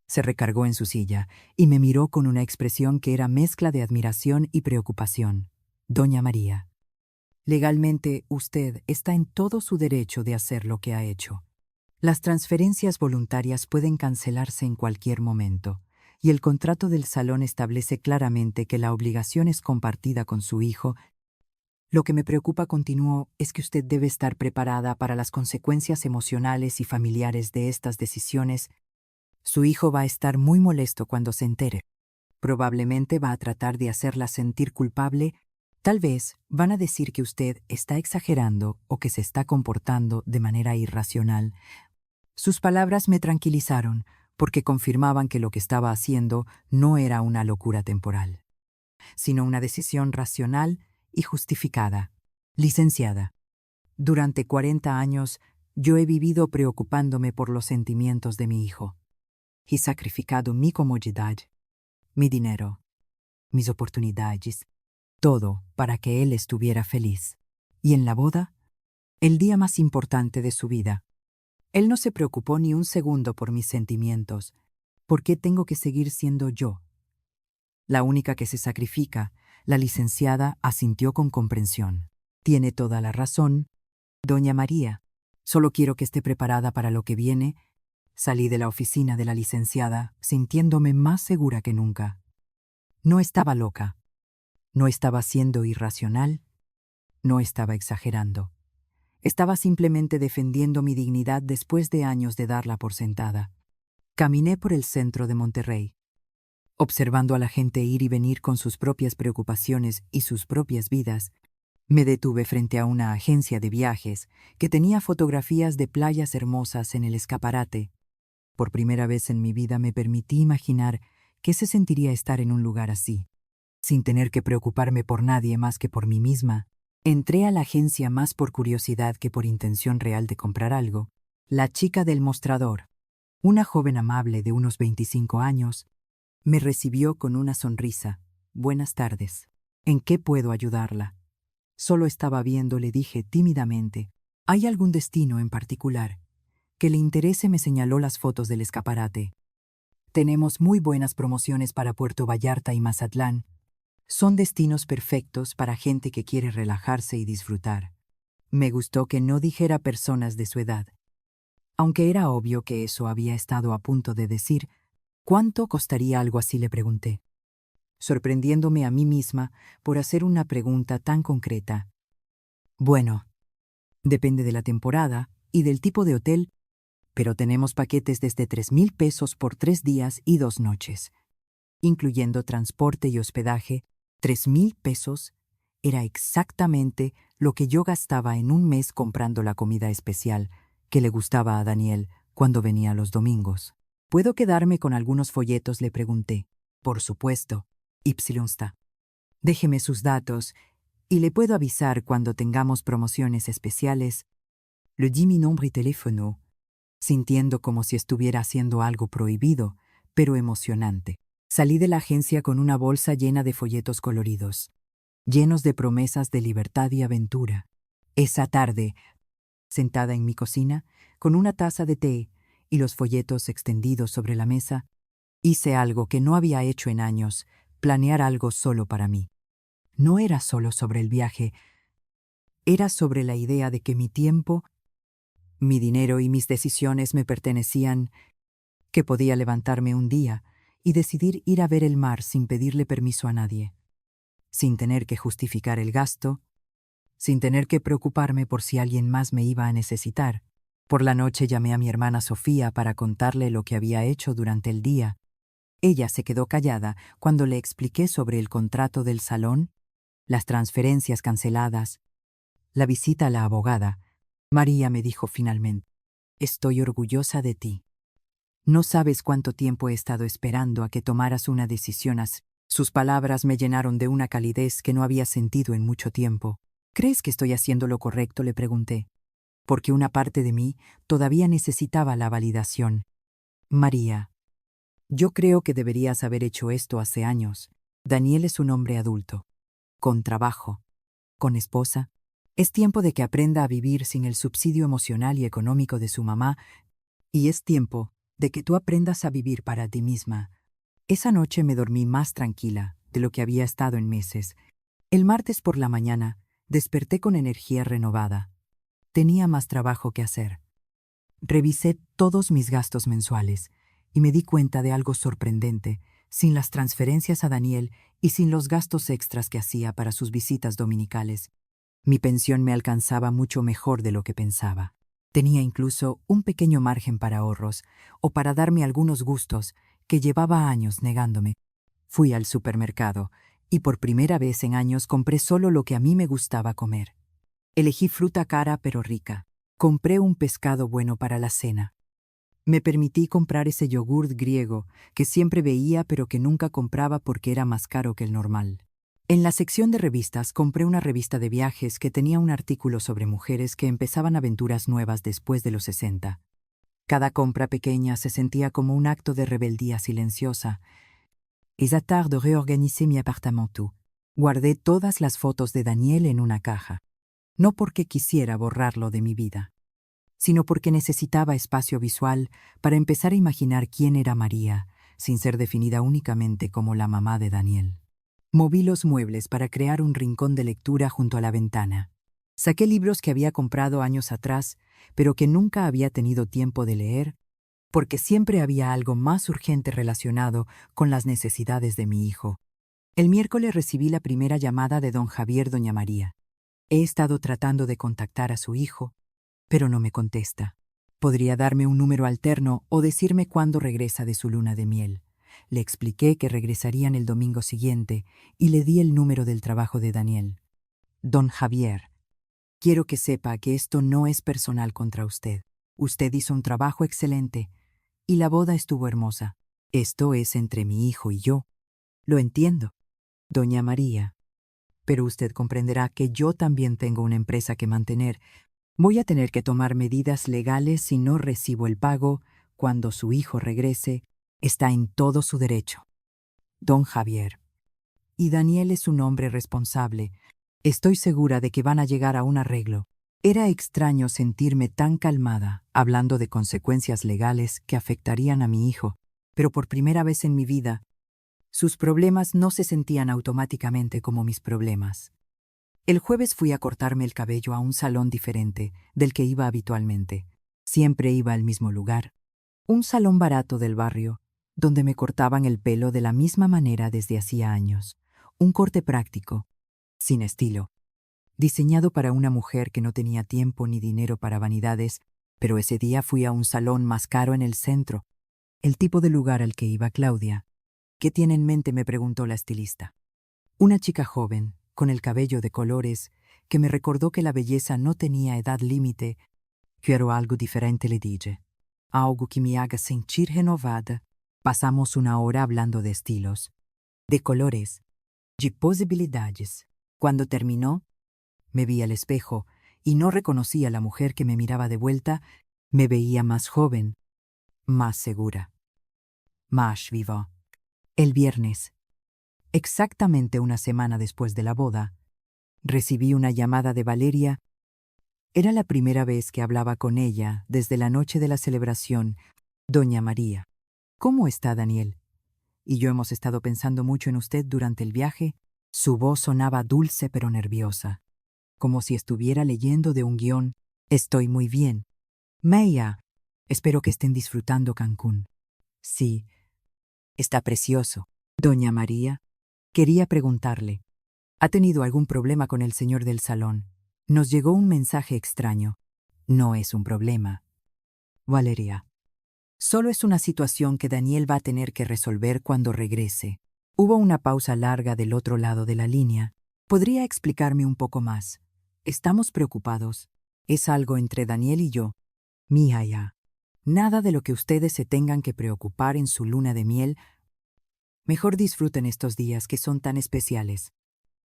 se recargó en su silla y me miró con una expresión que era mezcla de admiración y preocupación. Doña María, legalmente usted está en todo su derecho de hacer lo que ha hecho. Las transferencias voluntarias pueden cancelarse en cualquier momento, y el contrato del salón establece claramente que la obligación es compartida con su hijo. Lo que me preocupa, continuó, es que usted debe estar preparada para las consecuencias emocionales y familiares de estas decisiones. Su hijo va a estar muy molesto cuando se entere. Probablemente va a tratar de hacerla sentir culpable. Tal vez van a decir que usted está exagerando o que se está comportando de manera irracional. Sus palabras me tranquilizaron, porque confirmaban que lo que estaba haciendo no era una locura temporal, sino una decisión racional y justificada. Licenciada, durante 40 años yo he vivido preocupándome por los sentimientos de mi hijo. He sacrificado mi comodidad, mi dinero, mis oportunidades, todo para que él estuviera feliz. Y en la boda, el día más importante de su vida, él no se preocupó ni un segundo por mis sentimientos. ¿Por qué tengo que seguir siendo yo la única que se sacrifica? La licenciada asintió con comprensión. Tiene toda la razón, doña María. Solo quiero que esté preparada para lo que viene. Salí de la oficina de la licenciada sintiéndome más segura que nunca. No estaba loca, no estaba siendo irracional, no estaba exagerando. Estaba simplemente defendiendo mi dignidad después de años de darla por sentada. Caminé por el centro de Monterrey, observando a la gente ir y venir con sus propias preocupaciones y sus propias vidas. Me detuve frente a una agencia de viajes que tenía fotografías de playas hermosas en el escaparate. Por primera vez en mi vida me permití imaginar qué se sentiría estar en un lugar así, sin tener que preocuparme por nadie más que por mí misma. Entré a la agencia más por curiosidad que por intención real de comprar algo. La chica del mostrador, una joven amable de unos 25 años, me recibió con una sonrisa. Buenas tardes. ¿En qué puedo ayudarla? Solo estaba viendo, le dije tímidamente. ¿Hay algún destino en particular que le interese? Me señaló las fotos del escaparate. Tenemos muy buenas promociones para Puerto Vallarta y Mazatlán. Son destinos perfectos para gente que quiere relajarse y disfrutar. Me gustó que no dijera personas de su edad. Aunque era obvio que eso había estado a punto de decir. ¿Cuánto costaría algo así?, le pregunté, sorprendiéndome a mí misma por hacer una pregunta tan concreta. Bueno, depende de la temporada y del tipo de hotel, pero tenemos paquetes desde 3,000 pesos por 3 días y 2 noches, incluyendo transporte y hospedaje. 3,000 pesos era exactamente lo que yo gastaba en un mes comprando la comida especial que le gustaba a Daniel cuando venía los domingos. ¿Puedo quedarme con algunos folletos?, le pregunté. Por supuesto, está. Déjeme sus datos y le puedo avisar cuando tengamos promociones especiales. Le di mi nombre y teléfono, sintiendo como si estuviera haciendo algo prohibido, pero emocionante. Salí de la agencia con una bolsa llena de folletos coloridos, llenos de promesas de libertad y aventura. Esa tarde, sentada en mi cocina, con una taza de té y los folletos extendidos sobre la mesa, hice algo que no había hecho en años: planear algo solo para mí. No era solo sobre el viaje, era sobre la idea de que mi tiempo, mi dinero y mis decisiones me pertenecían, que podía levantarme un día y decidir ir a ver el mar sin pedirle permiso a nadie, sin tener que justificar el gasto, sin tener que preocuparme por si alguien más me iba a necesitar. Por la noche llamé a mi hermana Sofía para contarle lo que había hecho durante el día. Ella se quedó callada cuando le expliqué sobre el contrato del salón, las transferencias canceladas, la visita a la abogada. María me dijo finalmente: «Estoy orgullosa de ti. No sabes cuánto tiempo he estado esperando a que tomaras una decisión así». Sus palabras me llenaron de una calidez que no había sentido en mucho tiempo. «¿Crees que estoy haciendo lo correcto?», le pregunté, porque una parte de mí todavía necesitaba la validación. «María, yo creo que deberías haber hecho esto hace años. Daniel es un hombre adulto, con trabajo, con esposa. Es tiempo de que aprenda a vivir sin el subsidio emocional y económico de su mamá, y es tiempo de que tú aprendas a vivir para ti misma». Esa noche me dormí más tranquila de lo que había estado en meses. El martes por la mañana desperté con energía renovada. Tenía más trabajo que hacer. Revisé todos mis gastos mensuales y me di cuenta de algo sorprendente. Sin las transferencias a Daniel y sin los gastos extras que hacía para sus visitas dominicales, mi pensión me alcanzaba mucho mejor de lo que pensaba. Tenía incluso un pequeño margen para ahorros o para darme algunos gustos que llevaba años negándome. Fui al supermercado y por primera vez en años compré solo lo que a mí me gustaba comer. Elegí fruta cara pero rica. Compré un pescado bueno para la cena. Me permití comprar ese yogurt griego que siempre veía pero que nunca compraba porque era más caro que el normal. En la sección de revistas compré una revista de viajes que tenía un artículo sobre mujeres que empezaban aventuras nuevas después de los 60. Cada compra pequeña se sentía como un acto de rebeldía silenciosa. Esa tarde reorganicé mi apartamento. Guardé todas las fotos de Daniel en una caja. No porque quisiera borrarlo de mi vida, sino porque necesitaba espacio visual para empezar a imaginar quién era María, sin ser definida únicamente como la mamá de Daniel. Moví los muebles para crear un rincón de lectura junto a la ventana. Saqué libros que había comprado años atrás, pero que nunca había tenido tiempo de leer, porque siempre había algo más urgente relacionado con las necesidades de mi hijo. El miércoles recibí la primera llamada de don Javier doña María. He estado tratando de contactar a su hijo, pero no me contesta. Podría darme un número alterno o decirme cuándo regresa de su luna de miel. Le expliqué que regresarían el domingo siguiente y le di el número del trabajo de Daniel. «Don Javier, quiero que sepa que esto no es personal contra usted. Usted hizo un trabajo excelente y la boda estuvo hermosa. Esto es entre mi hijo y yo. Lo entiendo, doña María. Pero usted comprenderá que yo también tengo una empresa que mantener. Voy a tener que tomar medidas legales si no recibo el pago cuando su hijo regrese. Está en todo su derecho. Don Javier. Y Daniel es un hombre responsable. Estoy segura de que van a llegar a un arreglo». Era extraño sentirme tan calmada, hablando de consecuencias legales que afectarían a mi hijo, pero por primera vez en mi vida, sus problemas no se sentían automáticamente como mis problemas. El jueves fui a cortarme el cabello a un salón diferente del que iba habitualmente. Siempre iba al mismo lugar, un salón barato del barrio, donde me cortaban el pelo de la misma manera desde hacía años. Un corte práctico, sin estilo, diseñado para una mujer que no tenía tiempo ni dinero para vanidades, pero ese día fui a un salón más caro en el centro, el tipo de lugar al que iba Claudia. «¿Qué tiene en mente?», me preguntó la estilista. Una chica joven, con el cabello de colores, que me recordó que la belleza no tenía edad límite. «Quiero algo diferente», le dije. «Algo que me haga sentir renovada». Pasamos una hora hablando de estilos, de colores, de posibilidades. Cuando terminó, me vi al espejo y no reconocí a la mujer que me miraba de vuelta. Me veía más joven, más segura, más viva. El viernes, exactamente una semana después de la boda, recibí una llamada de Valeria. Era la primera vez que hablaba con ella desde la noche de la celebración. «Doña María, ¿cómo está Daniel? Y yo hemos estado pensando mucho en usted durante el viaje». Su voz sonaba dulce pero nerviosa, como si estuviera leyendo de un guión. «Estoy muy bien. Maya, espero que estén disfrutando Cancún». «Sí, Está precioso. Doña María, quería preguntarle. ¿Ha tenido algún problema con el señor del salón? Nos llegó un mensaje extraño. No es un problema. Valeria. Solo es una situación que Daniel va a tener que resolver cuando regrese. Hubo una pausa larga del otro lado de la línea. ¿Podría explicarme un poco más? Estamos preocupados. Es algo entre Daniel y yo. Mía ya. Nada de lo que ustedes se tengan que preocupar en su luna de miel. Mejor disfruten estos días que son tan especiales.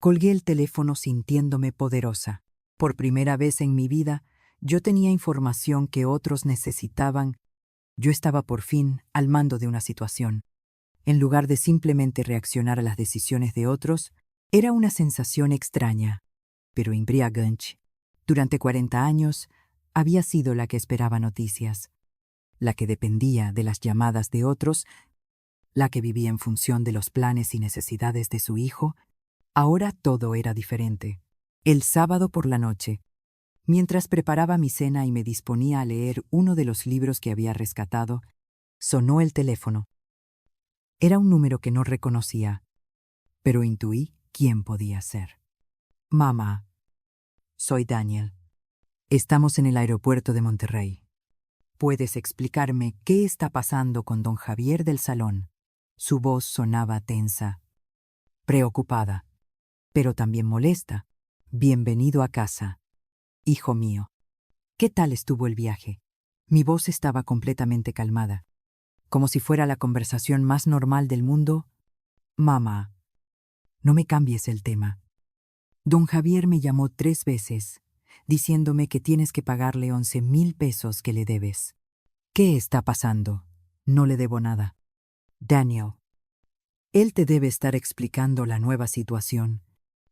Colgué el teléfono sintiéndome poderosa. Por primera vez en mi vida, yo tenía información que otros necesitaban. Yo estaba por fin al mando de una situación. En lugar de simplemente reaccionar a las decisiones de otros, era una sensación extraña, pero embriagante. Durante 40 años, había sido la que esperaba noticias, la que dependía de las llamadas de otros, la que vivía en función de los planes y necesidades de su hijo. Ahora todo era diferente. El sábado por la noche, mientras preparaba mi cena y me disponía a leer uno de los libros que había rescatado, sonó el teléfono. Era un número que no reconocía, pero intuí quién podía ser. Mamá, soy Daniel. Estamos en el aeropuerto de Monterrey. ¿Puedes explicarme qué está pasando con don Javier del salón? Su voz sonaba tensa, preocupada, pero también molesta. Bienvenido a casa, hijo mío. ¿Qué tal estuvo el viaje? Mi voz estaba completamente calmada, como si fuera la conversación más normal del mundo. Mamá, no me cambies el tema. Don Javier me llamó 3 veces, diciéndome que tienes que pagarle 11,000 pesos que le debes. ¿Qué está pasando? No le debo nada. Daniel, él te debe estar explicando la nueva situación.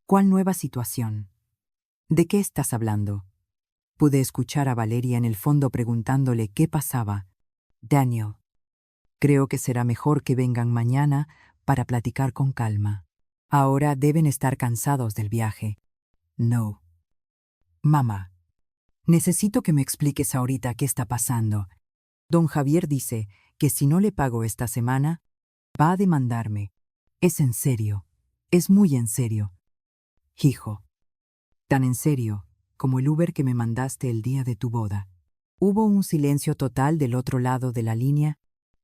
¿Cuál nueva situación? ¿De qué estás hablando? Pude escuchar a Valeria en el fondo preguntándole qué pasaba. Daniel, creo que será mejor que vengan mañana para platicar con calma. Ahora deben estar cansados del viaje. No. Mamá, necesito que me expliques ahorita qué está pasando. Don Javier dice que si no le pago esta semana, va a demandarme. Es en serio. Es muy en serio. Hijo. Tan en serio como el Uber que me mandaste el día de tu boda. Hubo un silencio total del otro lado de la línea.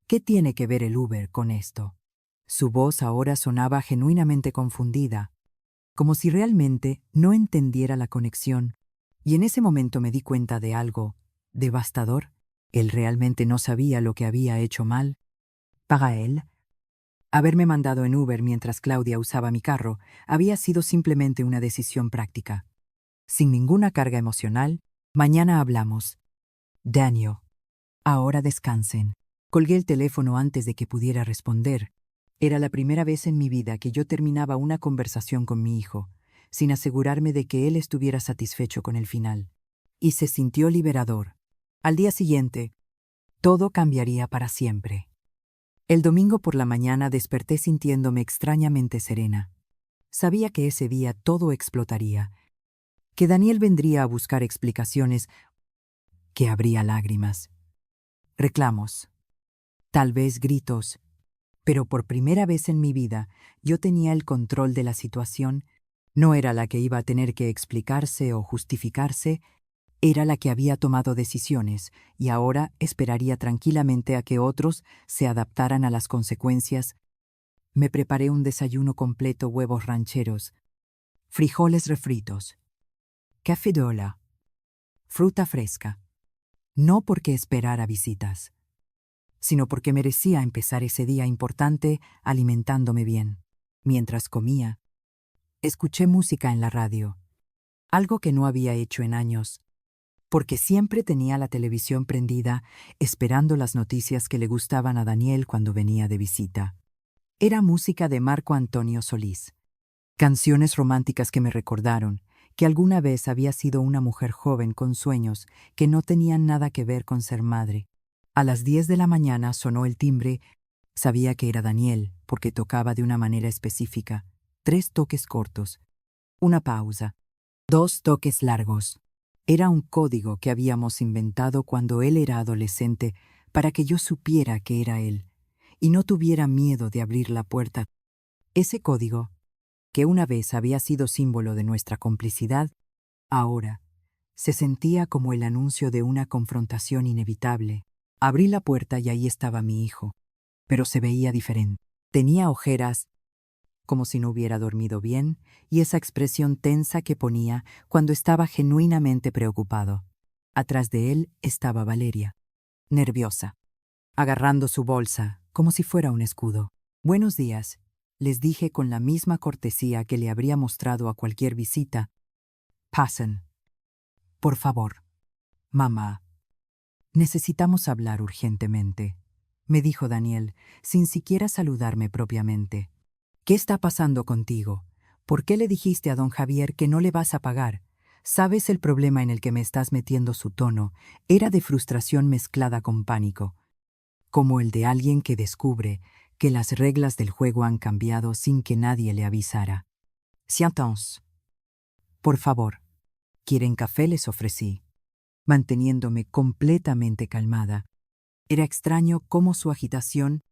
¿Qué tiene que ver el Uber con esto? Su voz ahora sonaba genuinamente confundida, como si realmente no entendiera la conexión. Y en ese momento me di cuenta de algo devastador. Él realmente no sabía lo que había hecho mal. Para él, haberme mandado en Uber mientras Claudia usaba mi carro había sido simplemente una decisión práctica. Sin ninguna carga emocional, mañana hablamos. Daniel, ahora descansen. Colgué el teléfono antes de que pudiera responder. Era la primera vez en mi vida que yo terminaba una conversación con mi hijo, sin asegurarme de que él estuviera satisfecho con el final. Y se sintió liberador. Al día siguiente, todo cambiaría para siempre. El domingo por la mañana desperté sintiéndome extrañamente serena. Sabía que ese día todo explotaría, que Daniel vendría a buscar explicaciones, que habría lágrimas, reclamos, tal vez gritos, pero por primera vez en mi vida yo tenía el control de la situación. No era la que iba a tener que explicarse o justificarse, era la que había tomado decisiones y ahora esperaría tranquilamente a que otros se adaptaran a las consecuencias. Me preparé un desayuno completo: huevos rancheros, frijoles refritos, café de olla, fruta fresca. No porque esperara visitas, sino porque merecía empezar ese día importante alimentándome bien. Mientras comía, escuché música en la radio, algo que no había hecho en años, porque siempre tenía la televisión prendida, esperando las noticias que le gustaban a Daniel cuando venía de visita. Era música de Marco Antonio Solís, canciones románticas que me recordaron que alguna vez había sido una mujer joven con sueños que no tenían nada que ver con ser madre. A las 10 de la mañana sonó el timbre. Sabía que era Daniel porque tocaba de una manera específica: 3 toques cortos, una pausa, 2 toques largos. Era un código que habíamos inventado cuando él era adolescente para que yo supiera que era él. y no tuviera miedo de abrir la puerta. Ese código, que una vez había sido símbolo de nuestra complicidad, ahora se sentía como el anuncio de una confrontación inevitable. Abrí la puerta y ahí estaba mi hijo, pero se veía diferente. Tenía ojeras, como si no hubiera dormido bien, y esa expresión tensa que ponía cuando estaba genuinamente preocupado. Atrás de él estaba Valeria, nerviosa, agarrando su bolsa, como si fuera un escudo. «Buenos días», les dije con la misma cortesía que le habría mostrado a cualquier visita. «Pasen. Por favor. Mamá. Necesitamos hablar urgentemente», me dijo Daniel, sin siquiera saludarme propiamente. «¿Qué está pasando contigo? ¿Por qué le dijiste a don Javier que no le vas a pagar? ¿Sabes el problema en el que me estás metiendo?» Su tono era de frustración mezclada con pánico, como el de alguien que descubre que las reglas del juego han cambiado sin que nadie le avisara. «Siéntanse. Por favor. ¿Quieren café?», les ofrecí, manteniéndome completamente calmada. Era extraño cómo su agitación,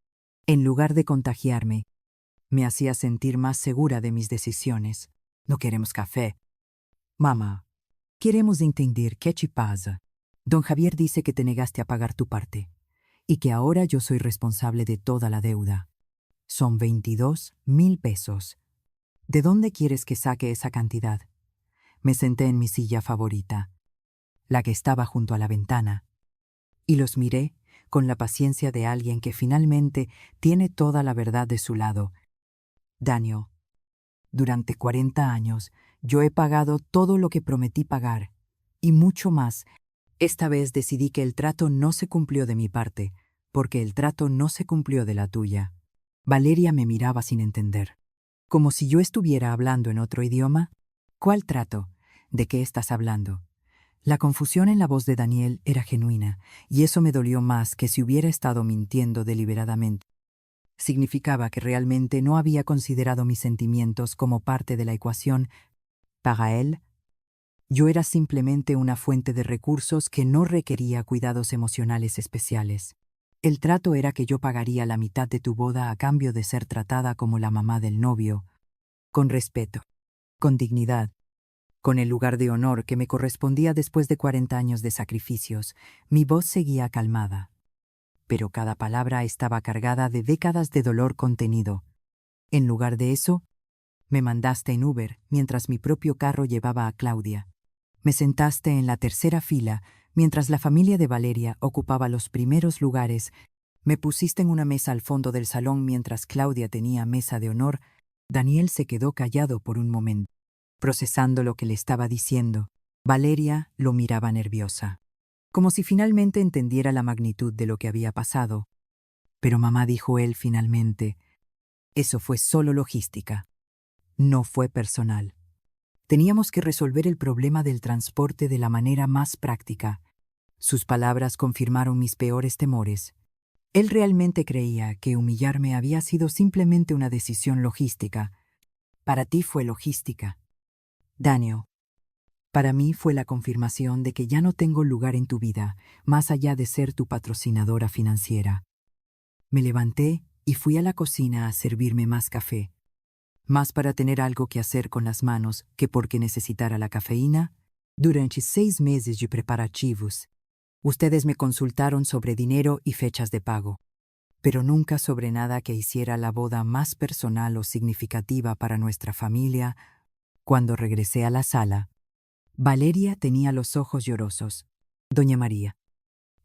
en lugar de contagiarme, me hacía sentir más segura de mis decisiones. «No queremos café. Mamá, queremos entender qué te pasa. Don Javier dice que te negaste a pagar tu parte y que ahora yo soy responsable de toda la deuda. Son 22,000 pesos. ¿De dónde quieres que saque esa cantidad?» Me senté en mi silla favorita, la que estaba junto a la ventana, y los miré con la paciencia de alguien que finalmente tiene toda la verdad de su lado. «Daniel, durante 40 años yo he pagado todo lo que prometí pagar, y mucho más. Esta vez decidí que el trato no se cumplió de mi parte, porque el trato no se cumplió de la tuya». Valeria me miraba sin entender, como si yo estuviera hablando en otro idioma. «¿Cuál trato? ¿De qué estás hablando?» La confusión en la voz de Daniel era genuina, y eso me dolió más que si hubiera estado mintiendo deliberadamente. Significaba que realmente no había considerado mis sentimientos como parte de la ecuación. Para él, yo era simplemente una fuente de recursos que no requería cuidados emocionales especiales. El trato era que yo pagaría la mitad de tu boda a cambio de ser tratada como la mamá del novio, con respeto, con dignidad, con el lugar de honor que me correspondía después de 40 años de sacrificios. Mi voz seguía calmada, pero cada palabra estaba cargada de décadas de dolor contenido. En lugar de eso, me mandaste en Uber mientras mi propio carro llevaba a Claudia. Me sentaste en la tercera fila mientras la familia de Valeria ocupaba los primeros lugares. Me pusiste en una mesa al fondo del salón mientras Claudia tenía mesa de honor. Daniel se quedó callado por un momento, procesando lo que le estaba diciendo. Valeria lo miraba nerviosa, como si finalmente entendiera la magnitud de lo que había pasado. «Pero mamá», dijo él finalmente, «eso fue solo logística. No fue personal. Teníamos que resolver el problema del transporte de la manera más práctica». Sus palabras confirmaron mis peores temores. Él realmente creía que humillarme había sido simplemente una decisión logística. «Para ti fue logística, Daniel. Para mí fue la confirmación de que ya no tengo lugar en tu vida, más allá de ser tu patrocinadora financiera». Me levanté y fui a la cocina a servirme más café. Más para tener algo que hacer con las manos que porque necesitara la cafeína. Durante 6 meses de preparativos, ustedes me consultaron sobre dinero y fechas de pago, pero nunca sobre nada que hiciera la boda más personal o significativa para nuestra familia. Cuando regresé a la sala, Valeria tenía los ojos llorosos. «Doña María,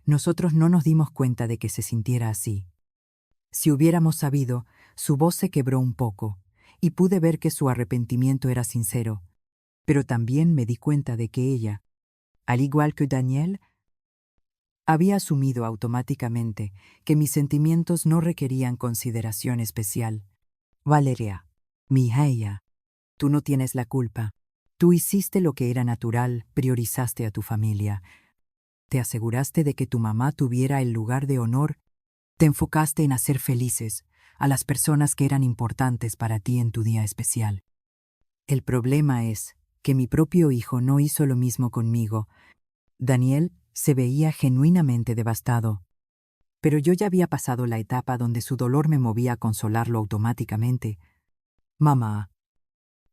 nosotros no nos dimos cuenta de que se sintiera así. Si hubiéramos sabido», su voz se quebró un poco, y pude ver que su arrepentimiento era sincero, pero también me di cuenta de que ella, al igual que Daniel, había asumido automáticamente que mis sentimientos no requerían consideración especial. «Valeria, mi hija, tú no tienes la culpa. Tú hiciste lo que era natural, priorizaste a tu familia. Te aseguraste de que tu mamá tuviera el lugar de honor. Te enfocaste en hacer felices a las personas que eran importantes para ti en tu día especial. El problema es que mi propio hijo no hizo lo mismo conmigo». Daniel se veía genuinamente devastado. Pero yo ya había pasado la etapa donde su dolor me movía a consolarlo automáticamente. Mamá,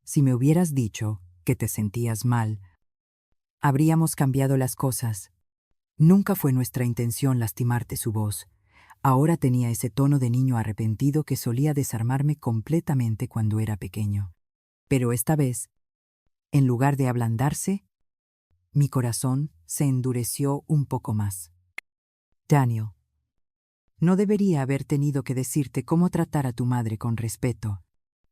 si me hubieras dicho que te sentías mal, habríamos cambiado las cosas. Nunca fue nuestra intención lastimarte. Su voz ahora tenía ese tono de niño arrepentido que solía desarmarme completamente cuando era pequeño. Pero esta vez, en lugar de ablandarse, mi corazón se endureció un poco más. Daniel, no debería haber tenido que decirte cómo tratar a tu madre con respeto.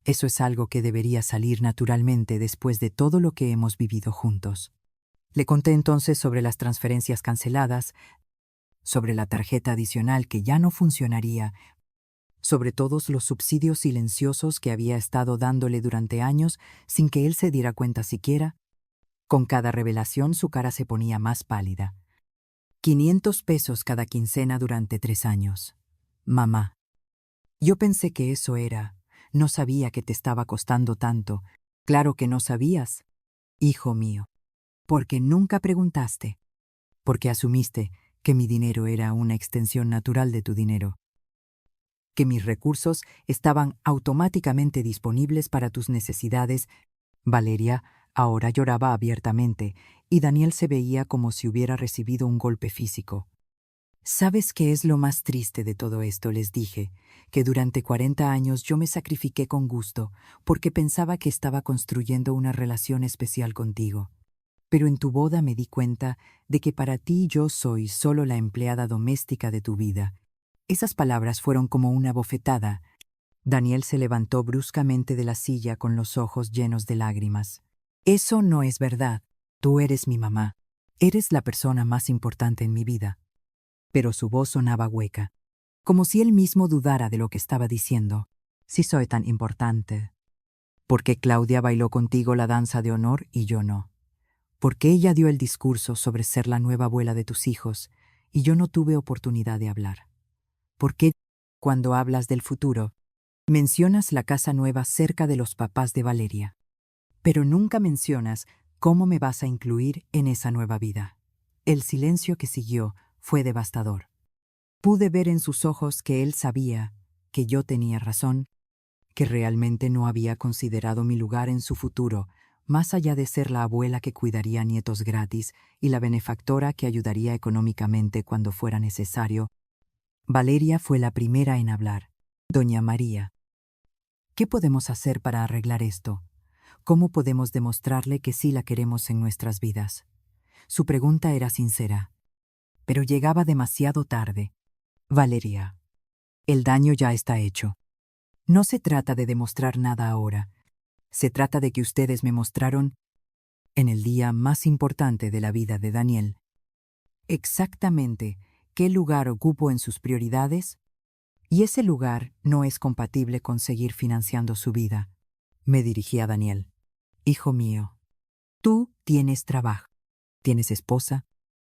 Eso es algo que debería salir naturalmente después de todo lo que hemos vivido juntos. Le conté entonces sobre las transferencias canceladas, sobre la tarjeta adicional que ya no funcionaría, sobre todos los subsidios silenciosos que había estado dándole durante años sin que él se diera cuenta siquiera. Con cada revelación su cara se ponía más pálida. 500 pesos cada quincena durante 3 años. Mamá. Yo pensé que eso era. No sabía que te estaba costando tanto. Claro que no sabías, hijo mío. Porque nunca preguntaste. Porque asumiste que mi dinero era una extensión natural de tu dinero. Que mis recursos estaban automáticamente disponibles para tus necesidades. Valeria ahora lloraba abiertamente, y Daniel se veía como si hubiera recibido un golpe físico. ¿Sabes qué es lo más triste de todo esto? Les dije, que durante 40 años yo me sacrifiqué con gusto, porque pensaba que estaba construyendo una relación especial contigo. Pero en tu boda me di cuenta de que para ti yo soy solo la empleada doméstica de tu vida. Esas palabras fueron como una bofetada. Daniel se levantó bruscamente de la silla con los ojos llenos de lágrimas. Eso no es verdad. Tú eres mi mamá. Eres la persona más importante en mi vida. Pero su voz sonaba hueca, como si él mismo dudara de lo que estaba diciendo. Si soy tan importante. ¿Por qué Claudia bailó contigo la danza de honor y yo no? ¿Por qué ella dio el discurso sobre ser la nueva abuela de tus hijos y yo no tuve oportunidad de hablar? ¿Por qué, cuando hablas del futuro, mencionas la casa nueva cerca de los papás de Valeria, pero nunca mencionas cómo me vas a incluir en esa nueva vida? El silencio que siguió fue devastador. Pude ver en sus ojos que él sabía que yo tenía razón, que realmente no había considerado mi lugar en su futuro, más allá de ser la abuela que cuidaría nietos gratis y la benefactora que ayudaría económicamente cuando fuera necesario. Valeria fue la primera en hablar. Doña María, ¿qué podemos hacer para arreglar esto? ¿Cómo podemos demostrarle que sí la queremos en nuestras vidas? Su pregunta era sincera, pero llegaba demasiado tarde. Valeria, el daño ya está hecho. No se trata de demostrar nada ahora. Se trata de que ustedes me mostraron, en el día más importante de la vida de Daniel, exactamente qué lugar ocupo en sus prioridades, y ese lugar no es compatible con seguir financiando su vida. Me dirigí a Daniel. Hijo mío, tú tienes trabajo, tienes esposa,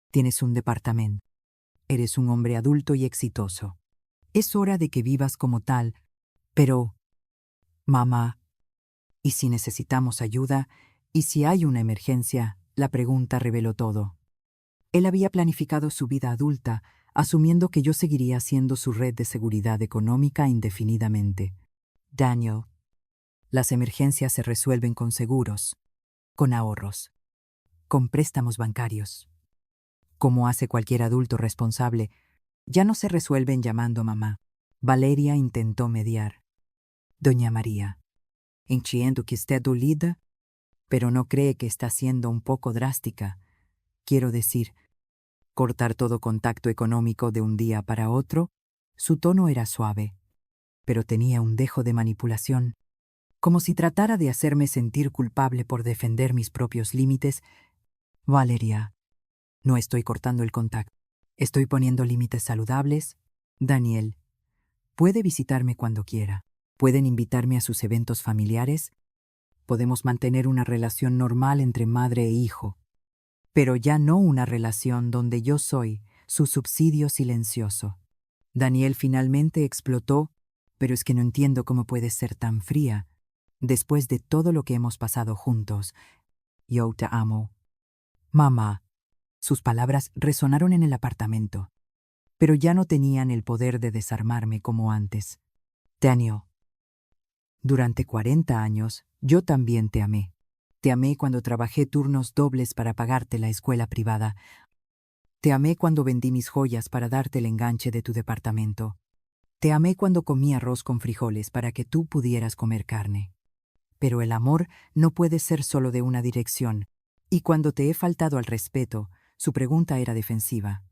tienes un departamento, eres un hombre adulto y exitoso. Es hora de que vivas como tal, pero, mamá, ¿y si necesitamos ayuda? ¿Y si hay una emergencia? La pregunta reveló todo. Él había planificado su vida adulta, asumiendo que yo seguiría siendo su red de seguridad económica indefinidamente. Daniel, las emergencias se resuelven con seguros, con ahorros, con préstamos bancarios. Como hace cualquier adulto responsable, ya no se resuelven llamando mamá. Valeria intentó mediar. Doña María, entiendo que esté dolida, pero no cree que está siendo un poco drástica. Quiero decir, cortar todo contacto económico de un día para otro. Su tono era suave, pero tenía un dejo de manipulación, como si tratara de hacerme sentir culpable por defender mis propios límites. Valeria, no estoy cortando el contacto. Estoy poniendo límites saludables. Daniel, puede visitarme cuando quiera. Pueden invitarme a sus eventos familiares. Podemos mantener una relación normal entre madre e hijo, pero ya no una relación donde yo soy su subsidio silencioso. Daniel finalmente explotó, pero es que no entiendo cómo puedes ser tan fría después de todo lo que hemos pasado juntos. Yo te amo. Mamá. Sus palabras resonaron en el apartamento. pero ya no tenían el poder de desarmarme como antes. Daniel, durante 40 años, yo también te amé. Te amé cuando trabajé turnos dobles para pagarte la escuela privada. Te amé cuando vendí mis joyas para darte el enganche de tu departamento. Te amé cuando comí arroz con frijoles para que tú pudieras comer carne. Pero el amor no puede ser solo de una dirección. Y cuando te he faltado al respeto, su pregunta era defensiva.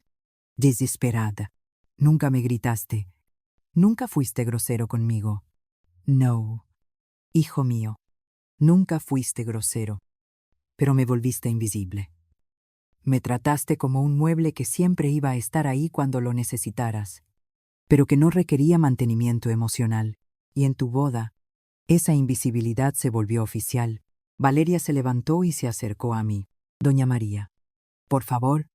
Desesperada. Nunca me gritaste. Nunca fuiste grosero conmigo. No. Hijo mío, nunca fuiste grosero, pero me volviste invisible. Me trataste como un mueble que siempre iba a estar ahí cuando lo necesitaras, pero que no requería mantenimiento emocional. Y en tu boda, esa invisibilidad se volvió oficial. Valeria se levantó y se acercó a mí. Doña María, por favor,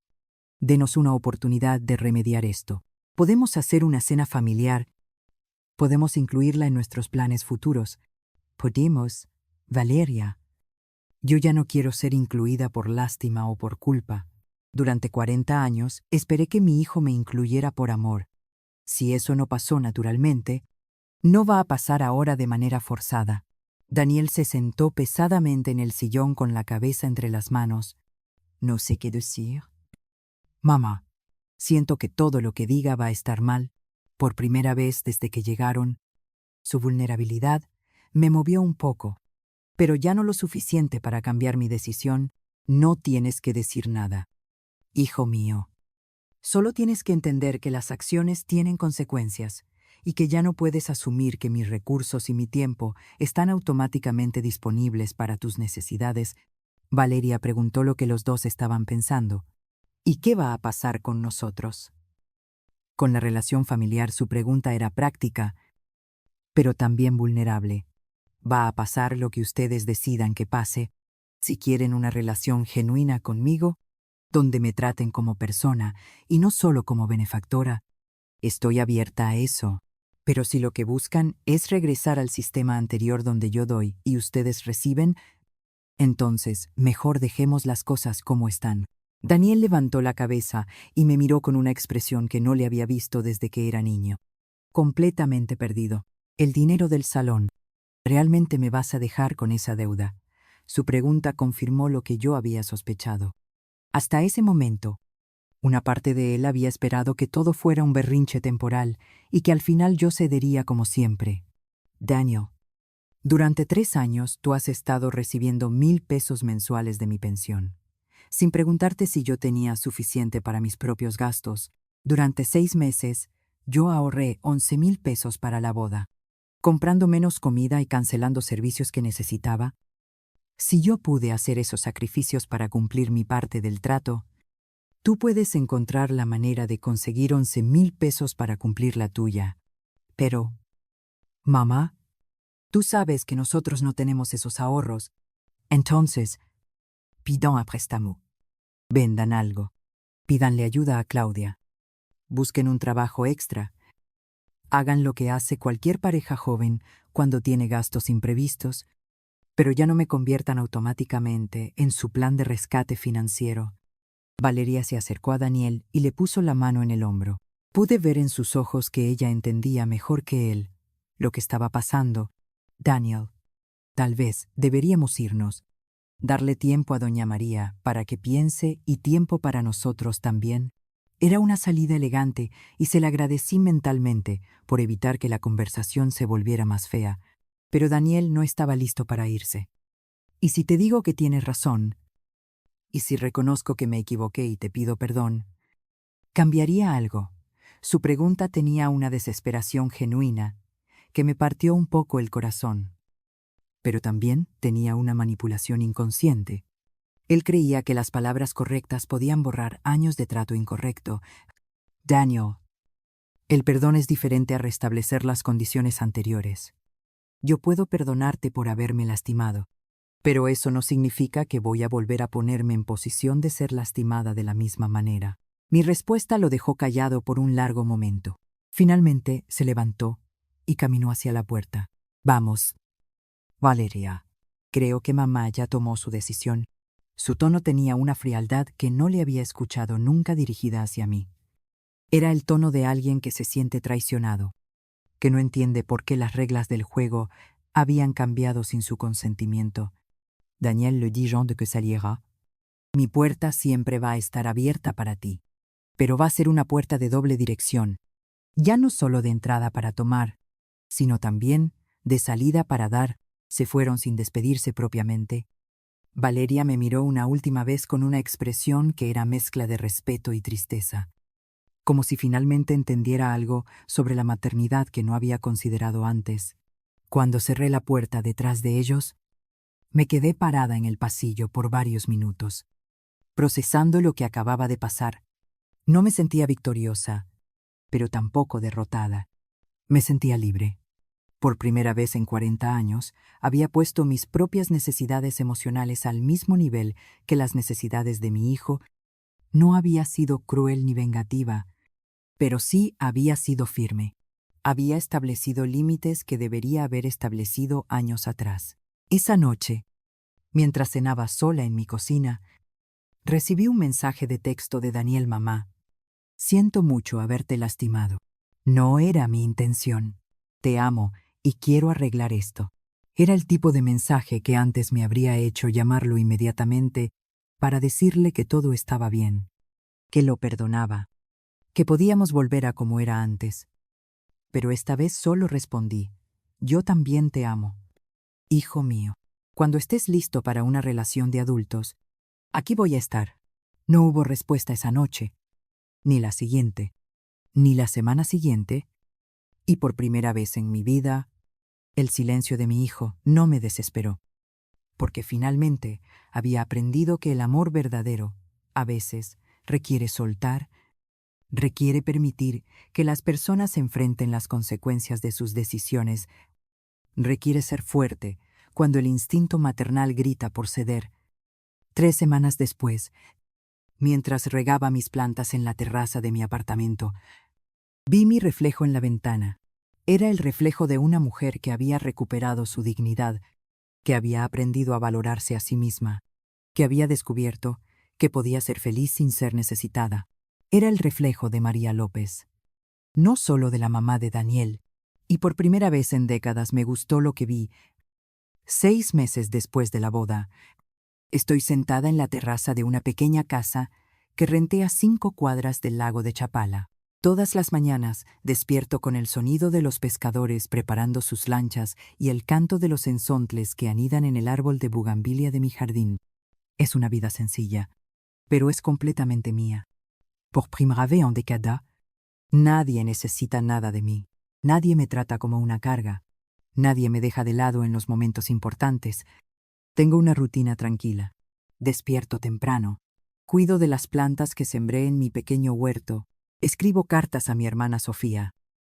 denos una oportunidad de remediar esto. Podemos hacer una cena familiar. Podemos incluirla en nuestros planes futuros. Podemos, Valeria. Yo ya no quiero ser incluida por lástima o por culpa. Durante 40 años esperé que mi hijo me incluyera por amor. Si eso no pasó naturalmente, no va a pasar ahora de manera forzada. Daniel se sentó pesadamente en el sillón con la cabeza entre las manos. No sé qué decir. Mamá, siento que todo lo que diga va a estar mal. Por primera vez desde que llegaron. Su vulnerabilidad me movió un poco, pero ya no lo suficiente para cambiar mi decisión. No tienes que decir nada. Hijo mío, solo tienes que entender que las acciones tienen consecuencias y que ya no puedes asumir que mis recursos y mi tiempo están automáticamente disponibles para tus necesidades. Valeria preguntó lo que los dos estaban pensando. ¿Y qué va a pasar con nosotros? Con la relación familiar su pregunta era práctica, pero también vulnerable. Va a pasar lo que ustedes decidan que pase. Si quieren una relación genuina conmigo, donde me traten como persona y no solo como benefactora, estoy abierta a eso. Pero si lo que buscan es regresar al sistema anterior donde yo doy y ustedes reciben, entonces mejor dejemos las cosas como están. Daniel levantó la cabeza y me miró con una expresión que no le había visto desde que era niño. Completamente perdido. El dinero del salón. ¿Realmente me vas a dejar con esa deuda? Su pregunta confirmó lo que yo había sospechado. Hasta ese momento, una parte de él había esperado que todo fuera un berrinche temporal y que al final yo cedería como siempre. Daniel, durante 3 años tú has estado recibiendo 1,000 pesos mensuales de mi pensión. Sin preguntarte si yo tenía suficiente para mis propios gastos, durante 6 meses yo ahorré 11,000 pesos para la boda, comprando menos comida y cancelando servicios que necesitaba. Si yo pude hacer esos sacrificios para cumplir mi parte del trato, tú puedes encontrar la manera de conseguir 11,000 pesos para cumplir la tuya. Pero, mamá, tú sabes que nosotros no tenemos esos ahorros. Entonces, pidan a préstamo. Vendan algo. Pídanle ayuda a Claudia. Busquen un trabajo extra. Hagan lo que hace cualquier pareja joven cuando tiene gastos imprevistos, pero ya no me conviertan automáticamente en su plan de rescate financiero. Valeria se acercó a Daniel y le puso la mano en el hombro. Pude ver en sus ojos que ella entendía mejor que él lo que estaba pasando. Daniel, tal vez deberíamos irnos. Darle tiempo a doña María para que piense y tiempo para nosotros también. Era una salida elegante y se la agradecí mentalmente por evitar que la conversación se volviera más fea. Pero Daniel no estaba listo para irse. Y si te digo que tienes razón, y si reconozco que me equivoqué y te pido perdón, ¿cambiaría algo? Su pregunta tenía una desesperación genuina que me partió un poco el corazón. Pero también tenía una manipulación inconsciente. Él creía que las palabras correctas podían borrar años de trato incorrecto. Daniel, el perdón es diferente a restablecer las condiciones anteriores. Yo puedo perdonarte por haberme lastimado, pero eso no significa que voy a volver a ponerme en posición de ser lastimada de la misma manera. Mi respuesta lo dejó callado por un largo momento. Finalmente se levantó y caminó hacia la puerta. Vamos. Valeria, creo que mamá ya tomó su decisión. Su tono tenía una frialdad que no le había escuchado nunca dirigida hacia mí. Era el tono de alguien que se siente traicionado, que no entiende por qué las reglas del juego habían cambiado sin su consentimiento. Daniel le dit Jean de que saliera. Mi puerta siempre va a estar abierta para ti, pero va a ser una puerta de doble dirección, ya no solo de entrada para tomar, sino también de salida para dar. Se fueron sin despedirse propiamente. Valeria me miró una última vez con una expresión que era mezcla de respeto y tristeza, como si finalmente entendiera algo sobre la maternidad que no había considerado antes. Cuando cerré la puerta detrás de ellos, me quedé parada en el pasillo por varios minutos, procesando lo que acababa de pasar. No me sentía victoriosa, pero tampoco derrotada. Me sentía libre. Por primera vez en 40 años, había puesto mis propias necesidades emocionales al mismo nivel que las necesidades de mi hijo. No había sido cruel ni vengativa, pero sí había sido firme. Había establecido límites que debería haber establecido años atrás. Esa noche, mientras cenaba sola en mi cocina, recibí un mensaje de texto de Daniel: mamá. Siento mucho haberte lastimado. No era mi intención. Te amo y quiero arreglar esto. Era el tipo de mensaje que antes me habría hecho llamarlo inmediatamente para decirle que todo estaba bien, que lo perdonaba, que podíamos volver a como era antes. Pero esta vez solo respondí: yo también te amo. Hijo mío, cuando estés listo para una relación de adultos, aquí voy a estar. No hubo respuesta esa noche, ni la siguiente, ni la semana siguiente, y por primera vez en mi vida, el silencio de mi hijo no me desesperó, porque finalmente había aprendido que el amor verdadero, a veces, requiere soltar, requiere permitir que las personas enfrenten las consecuencias de sus decisiones, requiere ser fuerte cuando el instinto maternal grita por ceder. 3 semanas después, mientras regaba mis plantas en la terraza de mi apartamento, vi mi reflejo en la ventana. Era el reflejo de una mujer que había recuperado su dignidad, que había aprendido a valorarse a sí misma, que había descubierto que podía ser feliz sin ser necesitada. Era el reflejo de María López, no solo de la mamá de Daniel, y por primera vez en décadas me gustó lo que vi. 6 meses después de la boda, estoy sentada en la terraza de una pequeña casa que renté a 5 cuadras del lago de Chapala. Todas las mañanas despierto con el sonido de los pescadores preparando sus lanchas y el canto de los enzontles que anidan en el árbol de bugambilia de mi jardín. Es una vida sencilla, pero es completamente mía. Por primera vez en décadas, nadie necesita nada de mí. Nadie me trata como una carga. Nadie me deja de lado en los momentos importantes. Tengo una rutina tranquila. Despierto temprano. Cuido de las plantas que sembré en mi pequeño huerto. Escribo cartas a mi hermana Sofía,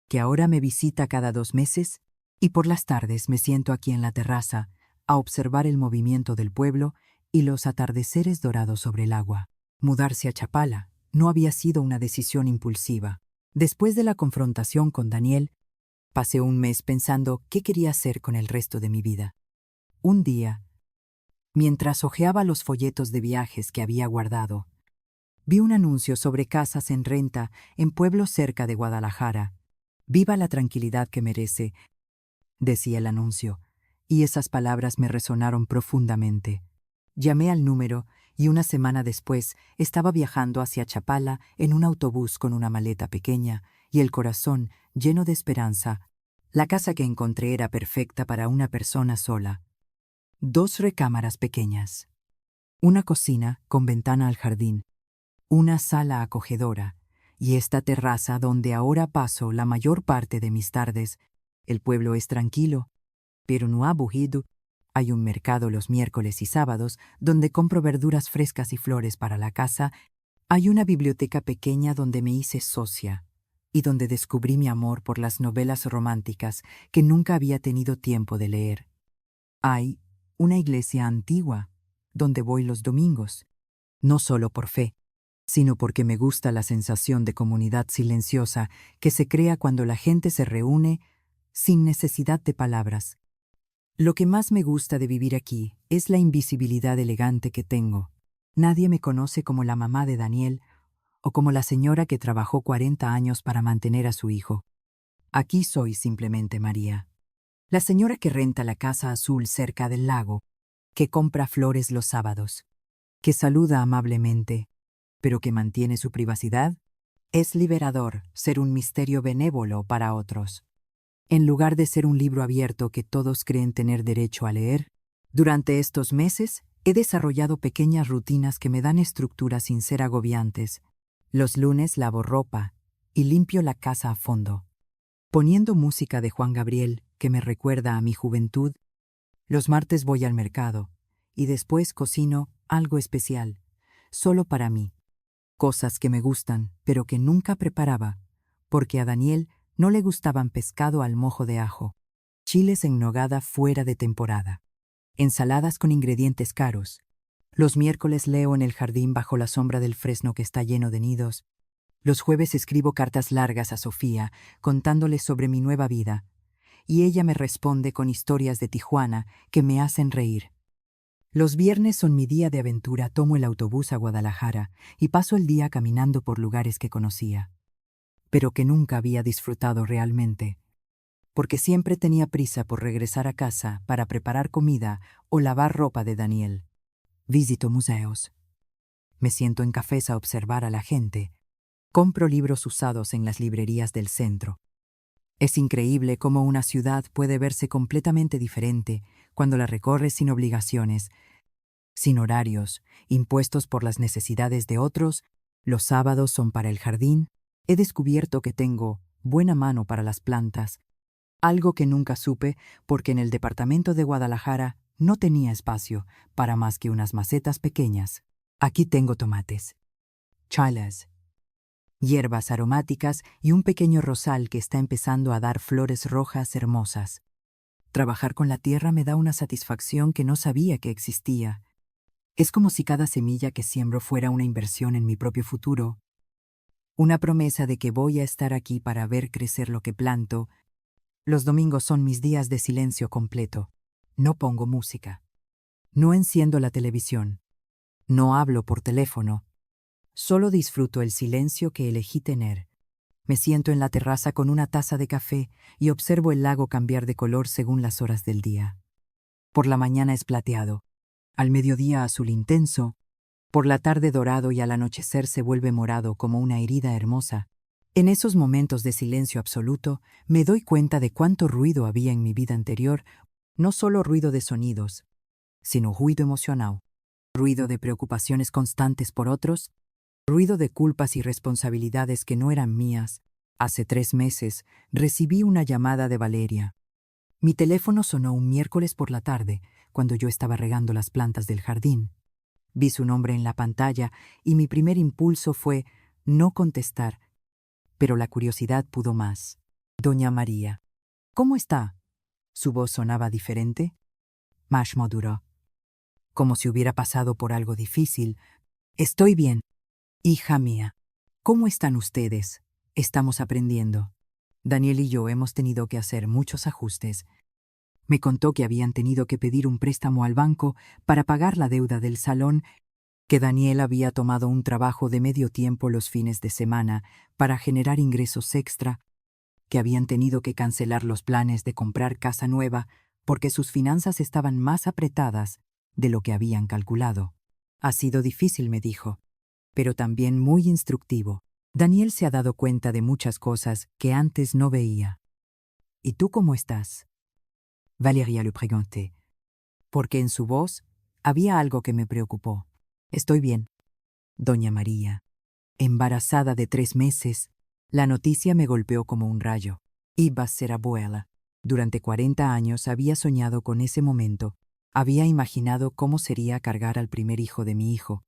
que ahora me visita cada 2 meses, y por las tardes me siento aquí en la terraza a observar el movimiento del pueblo y los atardeceres dorados sobre el agua. Mudarse a Chapala no había sido una decisión impulsiva. Después de la confrontación con Daniel, pasé un mes pensando qué quería hacer con el resto de mi vida. Un día, mientras hojeaba los folletos de viajes que había guardado, vi un anuncio sobre casas en renta en pueblos cerca de Guadalajara. Viva la tranquilidad que merece, decía el anuncio, y esas palabras me resonaron profundamente. Llamé al número y una semana después estaba viajando hacia Chapala en un autobús con una maleta pequeña y el corazón lleno de esperanza. La casa que encontré era perfecta para una persona sola. 2 recámaras pequeñas, una cocina con ventana al jardín, una sala acogedora y esta terraza donde ahora paso la mayor parte de mis tardes. El pueblo es tranquilo, pero no aburrido. Hay un mercado los miércoles y sábados donde compro verduras frescas y flores para la casa. Hay una biblioteca pequeña donde me hice socia y donde descubrí mi amor por las novelas románticas que nunca había tenido tiempo de leer. Hay una iglesia antigua donde voy los domingos, no solo por fe, sino porque me gusta la sensación de comunidad silenciosa que se crea cuando la gente se reúne sin necesidad de palabras. Lo que más me gusta de vivir aquí es la invisibilidad elegante que tengo. Nadie me conoce como la mamá de Daniel o como la señora que trabajó 40 años para mantener a su hijo. Aquí soy simplemente María. La señora que renta la casa azul cerca del lago, que compra flores los sábados, que saluda amablemente, pero que mantiene su privacidad. Es liberador ser un misterio benévolo para otros. En lugar de ser un libro abierto que todos creen tener derecho a leer, durante estos meses he desarrollado pequeñas rutinas que me dan estructura sin ser agobiantes. Los lunes lavo ropa y limpio la casa a fondo, poniendo música de Juan Gabriel que me recuerda a mi juventud. Los martes voy al mercado y después cocino algo especial, solo para mí. Cosas que me gustan, pero que nunca preparaba, porque a Daniel no le gustaban pescado al mojo de ajo, chiles en nogada fuera de temporada, ensaladas con ingredientes caros. Los miércoles leo en el jardín bajo la sombra del fresno que está lleno de nidos. Los jueves escribo cartas largas a Sofía, contándole sobre mi nueva vida, y ella me responde con historias de Tijuana que me hacen reír. Los viernes son mi día de aventura, tomo el autobús a Guadalajara y paso el día caminando por lugares que conocía, pero que nunca había disfrutado realmente, porque siempre tenía prisa por regresar a casa para preparar comida o lavar ropa de Daniel. Visito museos. Me siento en cafés a observar a la gente. Compro libros usados en las librerías del centro. Es increíble cómo una ciudad puede verse completamente diferente cuando la recorres sin obligaciones, sin horarios, impuestos por las necesidades de otros. Los sábados son para el jardín. He descubierto que tengo buena mano para las plantas, algo que nunca supe porque en el departamento de Guadalajara no tenía espacio para más que unas macetas pequeñas. Aquí tengo tomates, chiles, hierbas aromáticas y un pequeño rosal que está empezando a dar flores rojas hermosas. Trabajar con la tierra me da una satisfacción que no sabía que existía. Es como si cada semilla que siembro fuera una inversión en mi propio futuro, una promesa de que voy a estar aquí para ver crecer lo que planto. Los domingos son mis días de silencio completo. No pongo música. No enciendo la televisión. No hablo por teléfono. Solo disfruto el silencio que elegí tener. Me siento en la terraza con una taza de café y observo el lago cambiar de color según las horas del día. Por la mañana es plateado, al mediodía azul intenso, por la tarde dorado y al anochecer se vuelve morado como una herida hermosa. En esos momentos de silencio absoluto, me doy cuenta de cuánto ruido había en mi vida anterior, no solo ruido de sonidos, sino ruido emocional, ruido de preocupaciones constantes por otros, ruido de culpas y responsabilidades que no eran mías. Hace 3 meses recibí una llamada de Valeria. Mi teléfono sonó un miércoles por la tarde, cuando yo estaba regando las plantas del jardín. Vi su nombre en la pantalla y mi primer impulso fue no contestar, pero la curiosidad pudo más. Doña María. ¿Cómo está? Su voz sonaba diferente, más maduro, como si hubiera pasado por algo difícil. Estoy bien, hija mía. ¿Cómo están ustedes? Estamos aprendiendo. Daniel y yo hemos tenido que hacer muchos ajustes. Me contó que habían tenido que pedir un préstamo al banco para pagar la deuda del salón, que Daniel había tomado un trabajo de medio tiempo los fines de semana para generar ingresos extra, que habían tenido que cancelar los planes de comprar casa nueva porque sus finanzas estaban más apretadas de lo que habían calculado. Ha sido difícil, me dijo, pero también muy instructivo. Daniel se ha dado cuenta de muchas cosas que antes no veía. ¿Y tú cómo estás? Valeria le pregunté, porque en su voz había algo que me preocupó. Estoy bien, doña María. Embarazada de 3 meses, la noticia me golpeó como un rayo. Iba a ser abuela. Durante 40 años había soñado con ese momento. Había imaginado cómo sería cargar al primer hijo de mi hijo,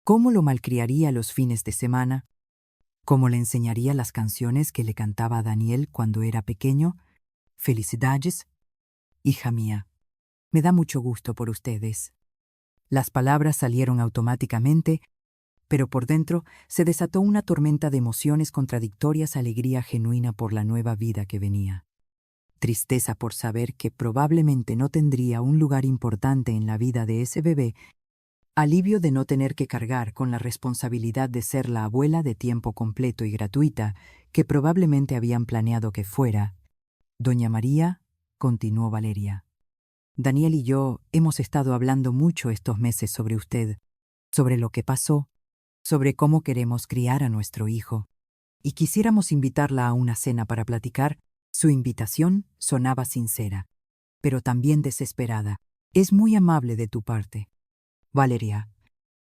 cómo lo malcriaría los fines de semana, cómo le enseñaría las canciones que le cantaba a Daniel cuando era pequeño. Felicidades, hija mía. Me da mucho gusto por ustedes. Las palabras salieron automáticamente, pero por dentro se desató una tormenta de emociones contradictorias, alegría genuina por la nueva vida que venía, tristeza por saber que probablemente no tendría un lugar importante en la vida de ese bebé, Alivio de no tener que cargar con la responsabilidad de ser la abuela de tiempo completo y gratuita que probablemente habían planeado que fuera. Doña María, continuó Valeria. Daniel y yo hemos estado hablando mucho estos meses sobre usted, sobre lo que pasó, sobre cómo queremos criar a nuestro hijo, y quisiéramos invitarla a una cena para platicar. Su invitación sonaba sincera, pero también desesperada. Es muy amable de tu parte, Valeria,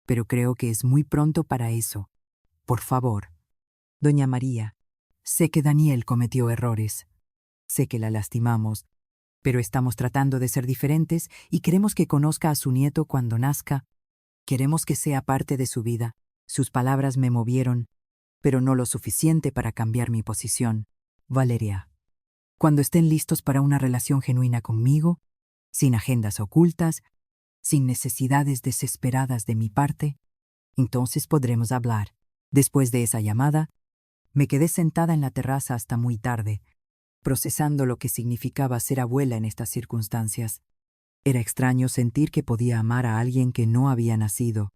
pero creo que es muy pronto para eso. Por favor. Doña María, sé que Daniel cometió errores. Sé que la lastimamos, pero estamos tratando de ser diferentes y queremos que conozca a su nieto cuando nazca. Queremos que sea parte de su vida. Sus palabras me movieron, pero no lo suficiente para cambiar mi posición. Valeria, cuando estén listos para una relación genuina conmigo, sin agendas ocultas, sin necesidades desesperadas de mi parte, entonces podremos hablar. Después de esa llamada, me quedé sentada en la terraza hasta muy tarde, procesando lo que significaba ser abuela en estas circunstancias. Era extraño sentir que podía amar a alguien que no había nacido,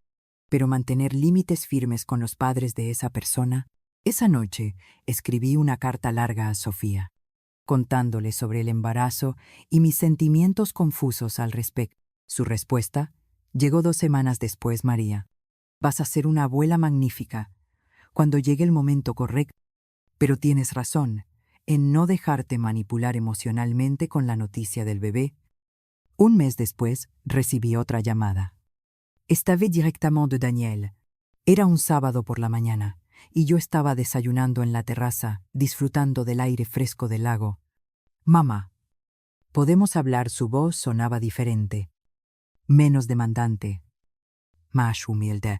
pero mantener límites firmes con los padres de esa persona. Esa noche escribí una carta larga a Sofía, contándole sobre el embarazo y mis sentimientos confusos al respecto. Su respuesta llegó 2 semanas después. María, vas a ser una abuela magnífica cuando llegue el momento correcto, pero tienes razón en no dejarte manipular emocionalmente con la noticia del bebé. Un mes después recibí otra llamada. Estaba directamente de Daniel. Era un sábado por la mañana, y yo estaba desayunando en la terraza, disfrutando del aire fresco del lago. Mamá, ¿podemos hablar? Su voz sonaba diferente, menos demandante, más humilde.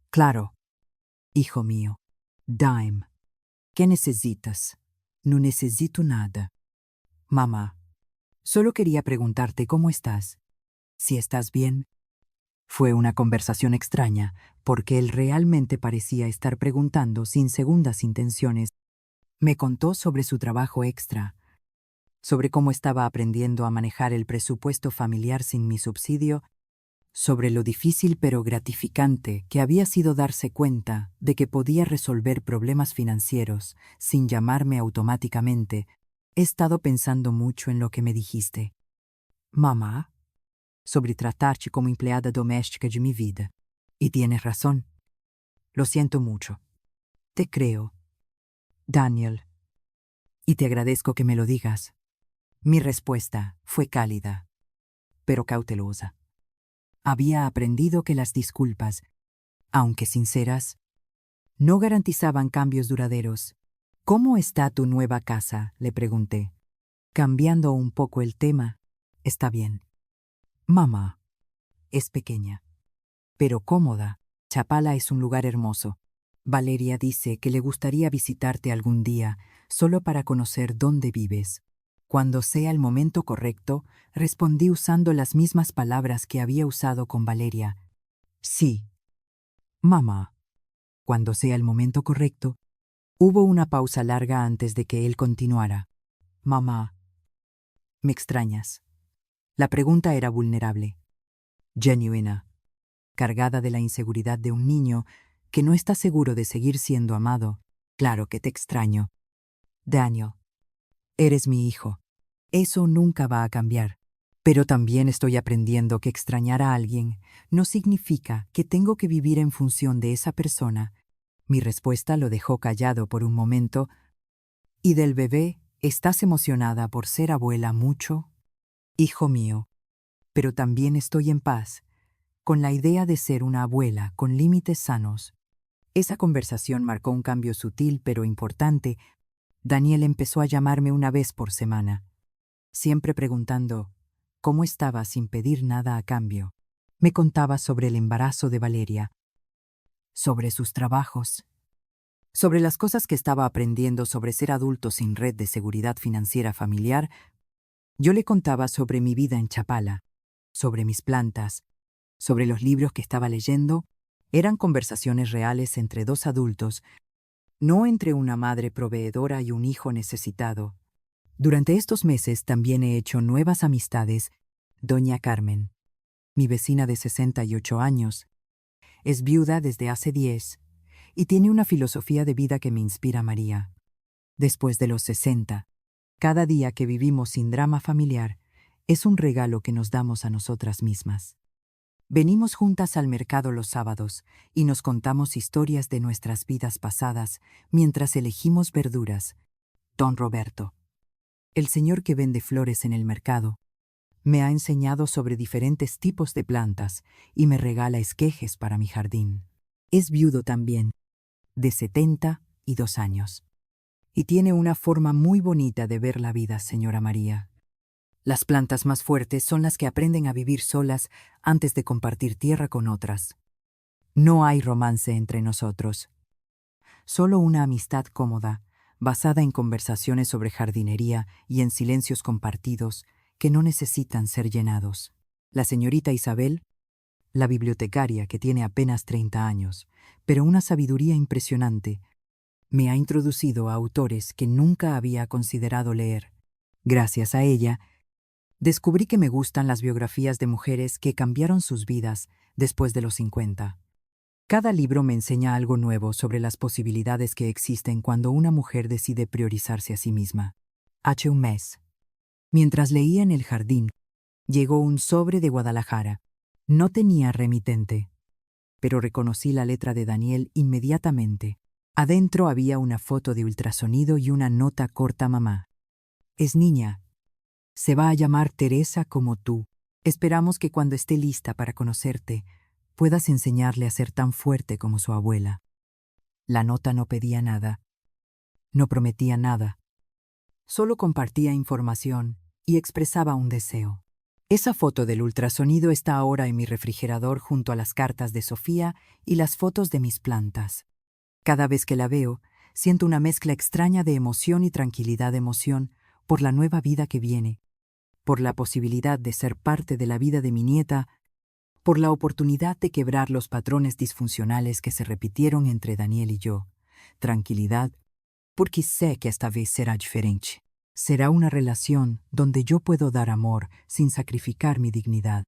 Claro, hijo mío. Dime, ¿qué necesitas? No necesito nada. Mamá, solo quería preguntarte cómo estás. Si estás bien. Fue una conversación extraña, porque él realmente parecía estar preguntando sin segundas intenciones. Me contó sobre su trabajo extra, sobre cómo estaba aprendiendo a manejar el presupuesto familiar sin mi subsidio, sobre lo difícil pero gratificante que había sido darse cuenta de que podía resolver problemas financieros sin llamarme automáticamente. He estado pensando mucho en lo que me dijiste, mamá, sobre tratar-te como empleada doméstica de mi vida. Y tienes razón. Lo siento mucho. Te creo, Daniel, y te agradezco que me lo digas. Mi respuesta fue cálida, pero cautelosa. Había aprendido que las disculpas, aunque sinceras, no garantizaban cambios duraderos. ¿Cómo está tu nueva casa?, le pregunté, cambiando un poco el tema. Está bien. Mamá, es pequeña, pero cómoda. Chapala es un lugar hermoso. Valeria dice que le gustaría visitarte algún día, solo para conocer dónde vives. Cuando sea el momento correcto, respondí usando las mismas palabras que había usado con Valeria. Sí. Mamá. Cuando sea el momento correcto. Hubo una pausa larga antes de que él continuara. Mamá. ¿Me extrañas? La pregunta era vulnerable, genuina, cargada de la inseguridad de un niño que no está seguro de seguir siendo amado. Claro que te extraño. Daniel, eres mi hijo. Eso nunca va a cambiar. Pero también estoy aprendiendo que extrañar a alguien no significa que tengo que vivir en función de esa persona. Mi respuesta lo dejó callado por un momento. ¿Y del bebé? ¿Estás emocionada por ser abuela mucho? Hijo mío, pero también estoy en paz con la idea de ser una abuela con límites sanos. Esa conversación marcó un cambio sutil pero importante. Daniel empezó a llamarme una vez por semana, siempre preguntando cómo estaba sin pedir nada a cambio. Me contaba sobre el embarazo de Valeria, sobre sus trabajos, sobre las cosas que estaba aprendiendo sobre ser adulto sin red de seguridad financiera familiar. Yo le contaba sobre mi vida en Chapala, sobre mis plantas, sobre los libros que estaba leyendo. Eran conversaciones reales entre dos adultos, no entre una madre proveedora y un hijo necesitado. Durante estos meses también he hecho nuevas amistades. Doña Carmen, mi vecina de 68 años. Es viuda desde hace 10 y tiene una filosofía de vida que me inspira, María. Después de los 60, cada día que vivimos sin drama familiar es un regalo que nos damos a nosotras mismas. Venimos juntas al mercado los sábados y nos contamos historias de nuestras vidas pasadas mientras elegimos verduras. Don Roberto, el señor que vende flores en el mercado, me ha enseñado sobre diferentes tipos de plantas y me regala esquejes para mi jardín. Es viudo también, de 72 años. Y tiene una forma muy bonita de ver la vida, señora María. Las plantas más fuertes son las que aprenden a vivir solas antes de compartir tierra con otras. No hay romance entre nosotros. Solo una amistad cómoda, basada en conversaciones sobre jardinería y en silencios compartidos que no necesitan ser llenados. La señorita Isabel, la bibliotecaria que tiene apenas 30 años, pero una sabiduría impresionante, me ha introducido a autores que nunca había considerado leer. Gracias a ella, descubrí que me gustan las biografías de mujeres que cambiaron sus vidas después de los 50. Cada libro me enseña algo nuevo sobre las posibilidades que existen cuando una mujer decide priorizarse a sí misma. Hace un mes, mientras leía en el jardín, llegó un sobre de Guadalajara. No tenía remitente, pero reconocí la letra de Daniel inmediatamente. Adentro había una foto de ultrasonido y una nota corta: mamá. Es niña. Se va a llamar Teresa como tú. Esperamos que cuando esté lista para conocerte, puedas enseñarle a ser tan fuerte como su abuela. La nota no pedía nada, no prometía nada. Solo compartía información y expresaba un deseo. Esa foto del ultrasonido está ahora en mi refrigerador junto a las cartas de Sofía y las fotos de mis plantas. Cada vez que la veo, siento una mezcla extraña de emoción y tranquilidad de emoción por la nueva vida que viene, por la posibilidad de ser parte de la vida de mi nieta, por la oportunidad de quebrar los patrones disfuncionales que se repitieron entre Daniel y yo. Tranquilidad, porque sé que esta vez será diferente. Será una relación donde yo puedo dar amor sin sacrificar mi dignidad,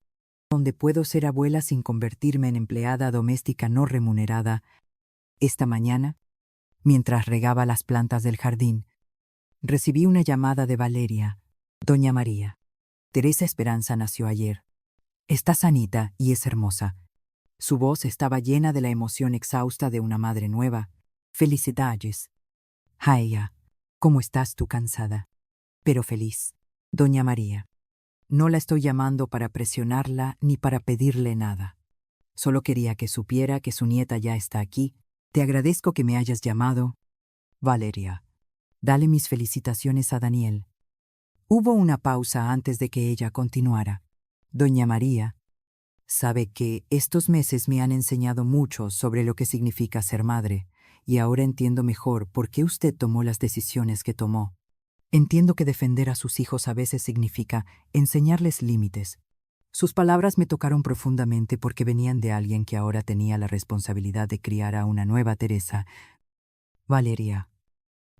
donde puedo ser abuela sin convertirme en empleada doméstica no remunerada. Esta mañana, mientras regaba las plantas del jardín, recibí una llamada de Valeria. Doña María, Teresa Esperanza nació ayer. Está sanita y es hermosa. Su voz estaba llena de la emoción exhausta de una madre nueva. Felicidades. Jaia, ¿cómo estás tú? Cansada, pero feliz. Doña María, no la estoy llamando para presionarla ni para pedirle nada. Solo quería que supiera que su nieta ya está aquí. Te agradezco que me hayas llamado. Valeria, dale mis felicitaciones a Daniel. Hubo una pausa antes de que ella continuara. Doña María, sabe que estos meses me han enseñado mucho sobre lo que significa ser madre, y ahora entiendo mejor por qué usted tomó las decisiones que tomó. Entiendo que defender a sus hijos a veces significa enseñarles límites. Sus palabras me tocaron profundamente porque venían de alguien que ahora tenía la responsabilidad de criar a una nueva Teresa. Valeria,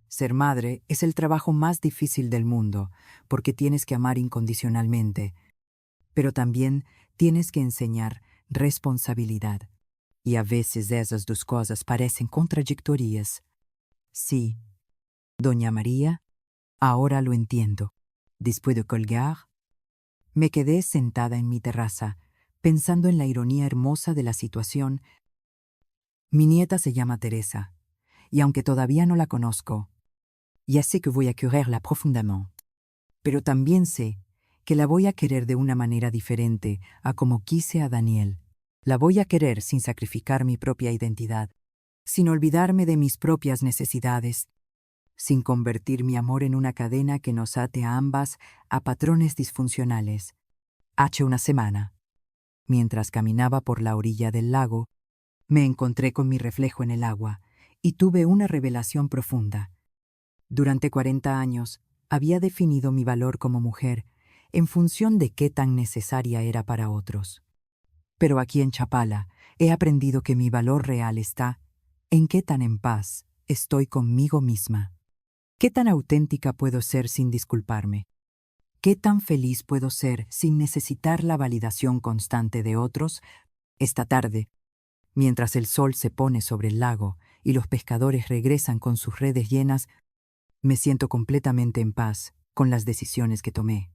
ser madre es el trabajo más difícil del mundo porque tienes que amar incondicionalmente, pero también tienes que enseñar responsabilidad. Y a veces esas dos cosas parecen contradictorias. Sí, doña María, ahora lo entiendo. Después de colgar, me quedé sentada en mi terraza, pensando en la ironía hermosa de la situación. Mi nieta se llama Teresa, y aunque todavía no la conozco, ya sé que voy a quererla profundamente. Pero también sé que la voy a querer de una manera diferente a como quise a Daniel. La voy a querer sin sacrificar mi propia identidad, sin olvidarme de mis propias necesidades, sin convertir mi amor en una cadena que nos ate a ambas a patrones disfuncionales. Hace una semana, mientras caminaba por la orilla del lago, me encontré con mi reflejo en el agua y tuve una revelación profunda. Durante 40 años había definido mi valor como mujer en función de qué tan necesaria era para otros. Pero aquí en Chapala he aprendido que mi valor real está en qué tan en paz estoy conmigo misma. ¿Qué tan auténtica puedo ser sin disculparme? ¿Qué tan feliz puedo ser sin necesitar la validación constante de otros? Esta tarde, mientras el sol se pone sobre el lago y los pescadores regresan con sus redes llenas, me siento completamente en paz con las decisiones que tomé.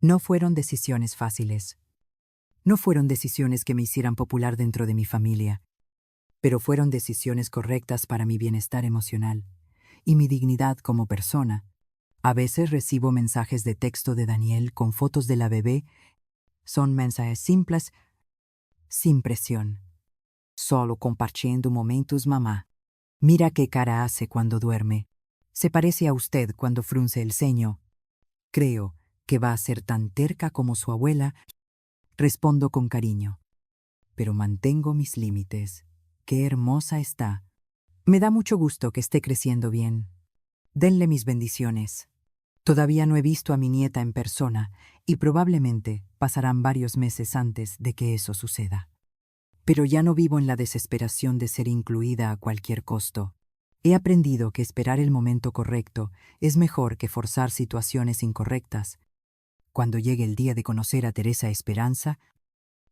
No fueron decisiones fáciles. No fueron decisiones que me hicieran popular dentro de mi familia, pero fueron decisiones correctas para mi bienestar emocional y mi dignidad como persona. A veces recibo mensajes de texto de Daniel con fotos de la bebé. Son mensajes simples, sin presión. Solo compartiendo momentos, mamá. Mira qué cara hace cuando duerme. Se parece a usted cuando frunce el ceño. Creo que va a ser tan terca como su abuela. Respondo con cariño. Pero mantengo mis límites. Qué hermosa está. Me da mucho gusto que esté creciendo bien. Denle mis bendiciones. Todavía no he visto a mi nieta en persona y probablemente pasarán varios meses antes de que eso suceda. Pero ya no vivo en la desesperación de ser incluida a cualquier costo. He aprendido que esperar el momento correcto es mejor que forzar situaciones incorrectas. Cuando llegue el día de conocer a Teresa Esperanza,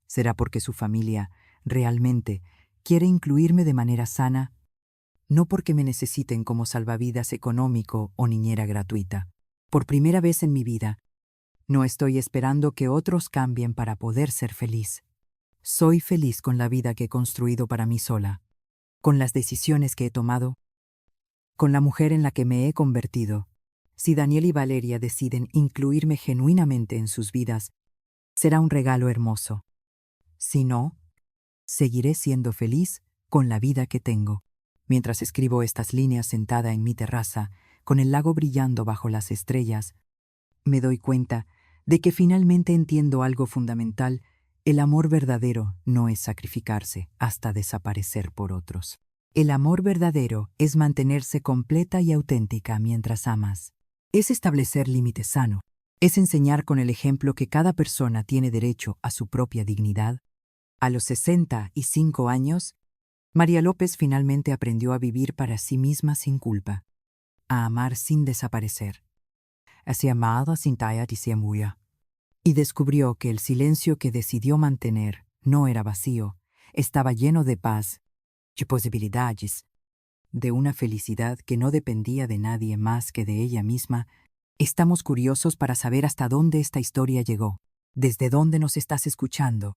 será porque su familia realmente quiere incluirme de manera sana, no porque me necesiten como salvavidas económico o niñera gratuita. Por primera vez en mi vida, no estoy esperando que otros cambien para poder ser feliz. Soy feliz con la vida que he construido para mí sola, con las decisiones que he tomado, con la mujer en la que me he convertido. Si Daniel y Valeria deciden incluirme genuinamente en sus vidas, será un regalo hermoso. Si no, seguiré siendo feliz con la vida que tengo. Mientras escribo estas líneas sentada en mi terraza, con el lago brillando bajo las estrellas, me doy cuenta de que finalmente entiendo algo fundamental. El amor verdadero no es sacrificarse hasta desaparecer por otros. El amor verdadero es mantenerse completa y auténtica mientras amas. Es establecer límites sanos. Es enseñar con el ejemplo que cada persona tiene derecho a su propia dignidad. A los 65 años, María López finalmente aprendió a vivir para sí misma sin culpa, a amar sin desaparecer, a ser amada sin tallar y ser muya. Y descubrió que el silencio que decidió mantener no era vacío, estaba lleno de paz y posibilidades, de una felicidad que no dependía de nadie más que de ella misma. Estamos curiosos para saber hasta dónde esta historia llegó, desde dónde nos estás escuchando.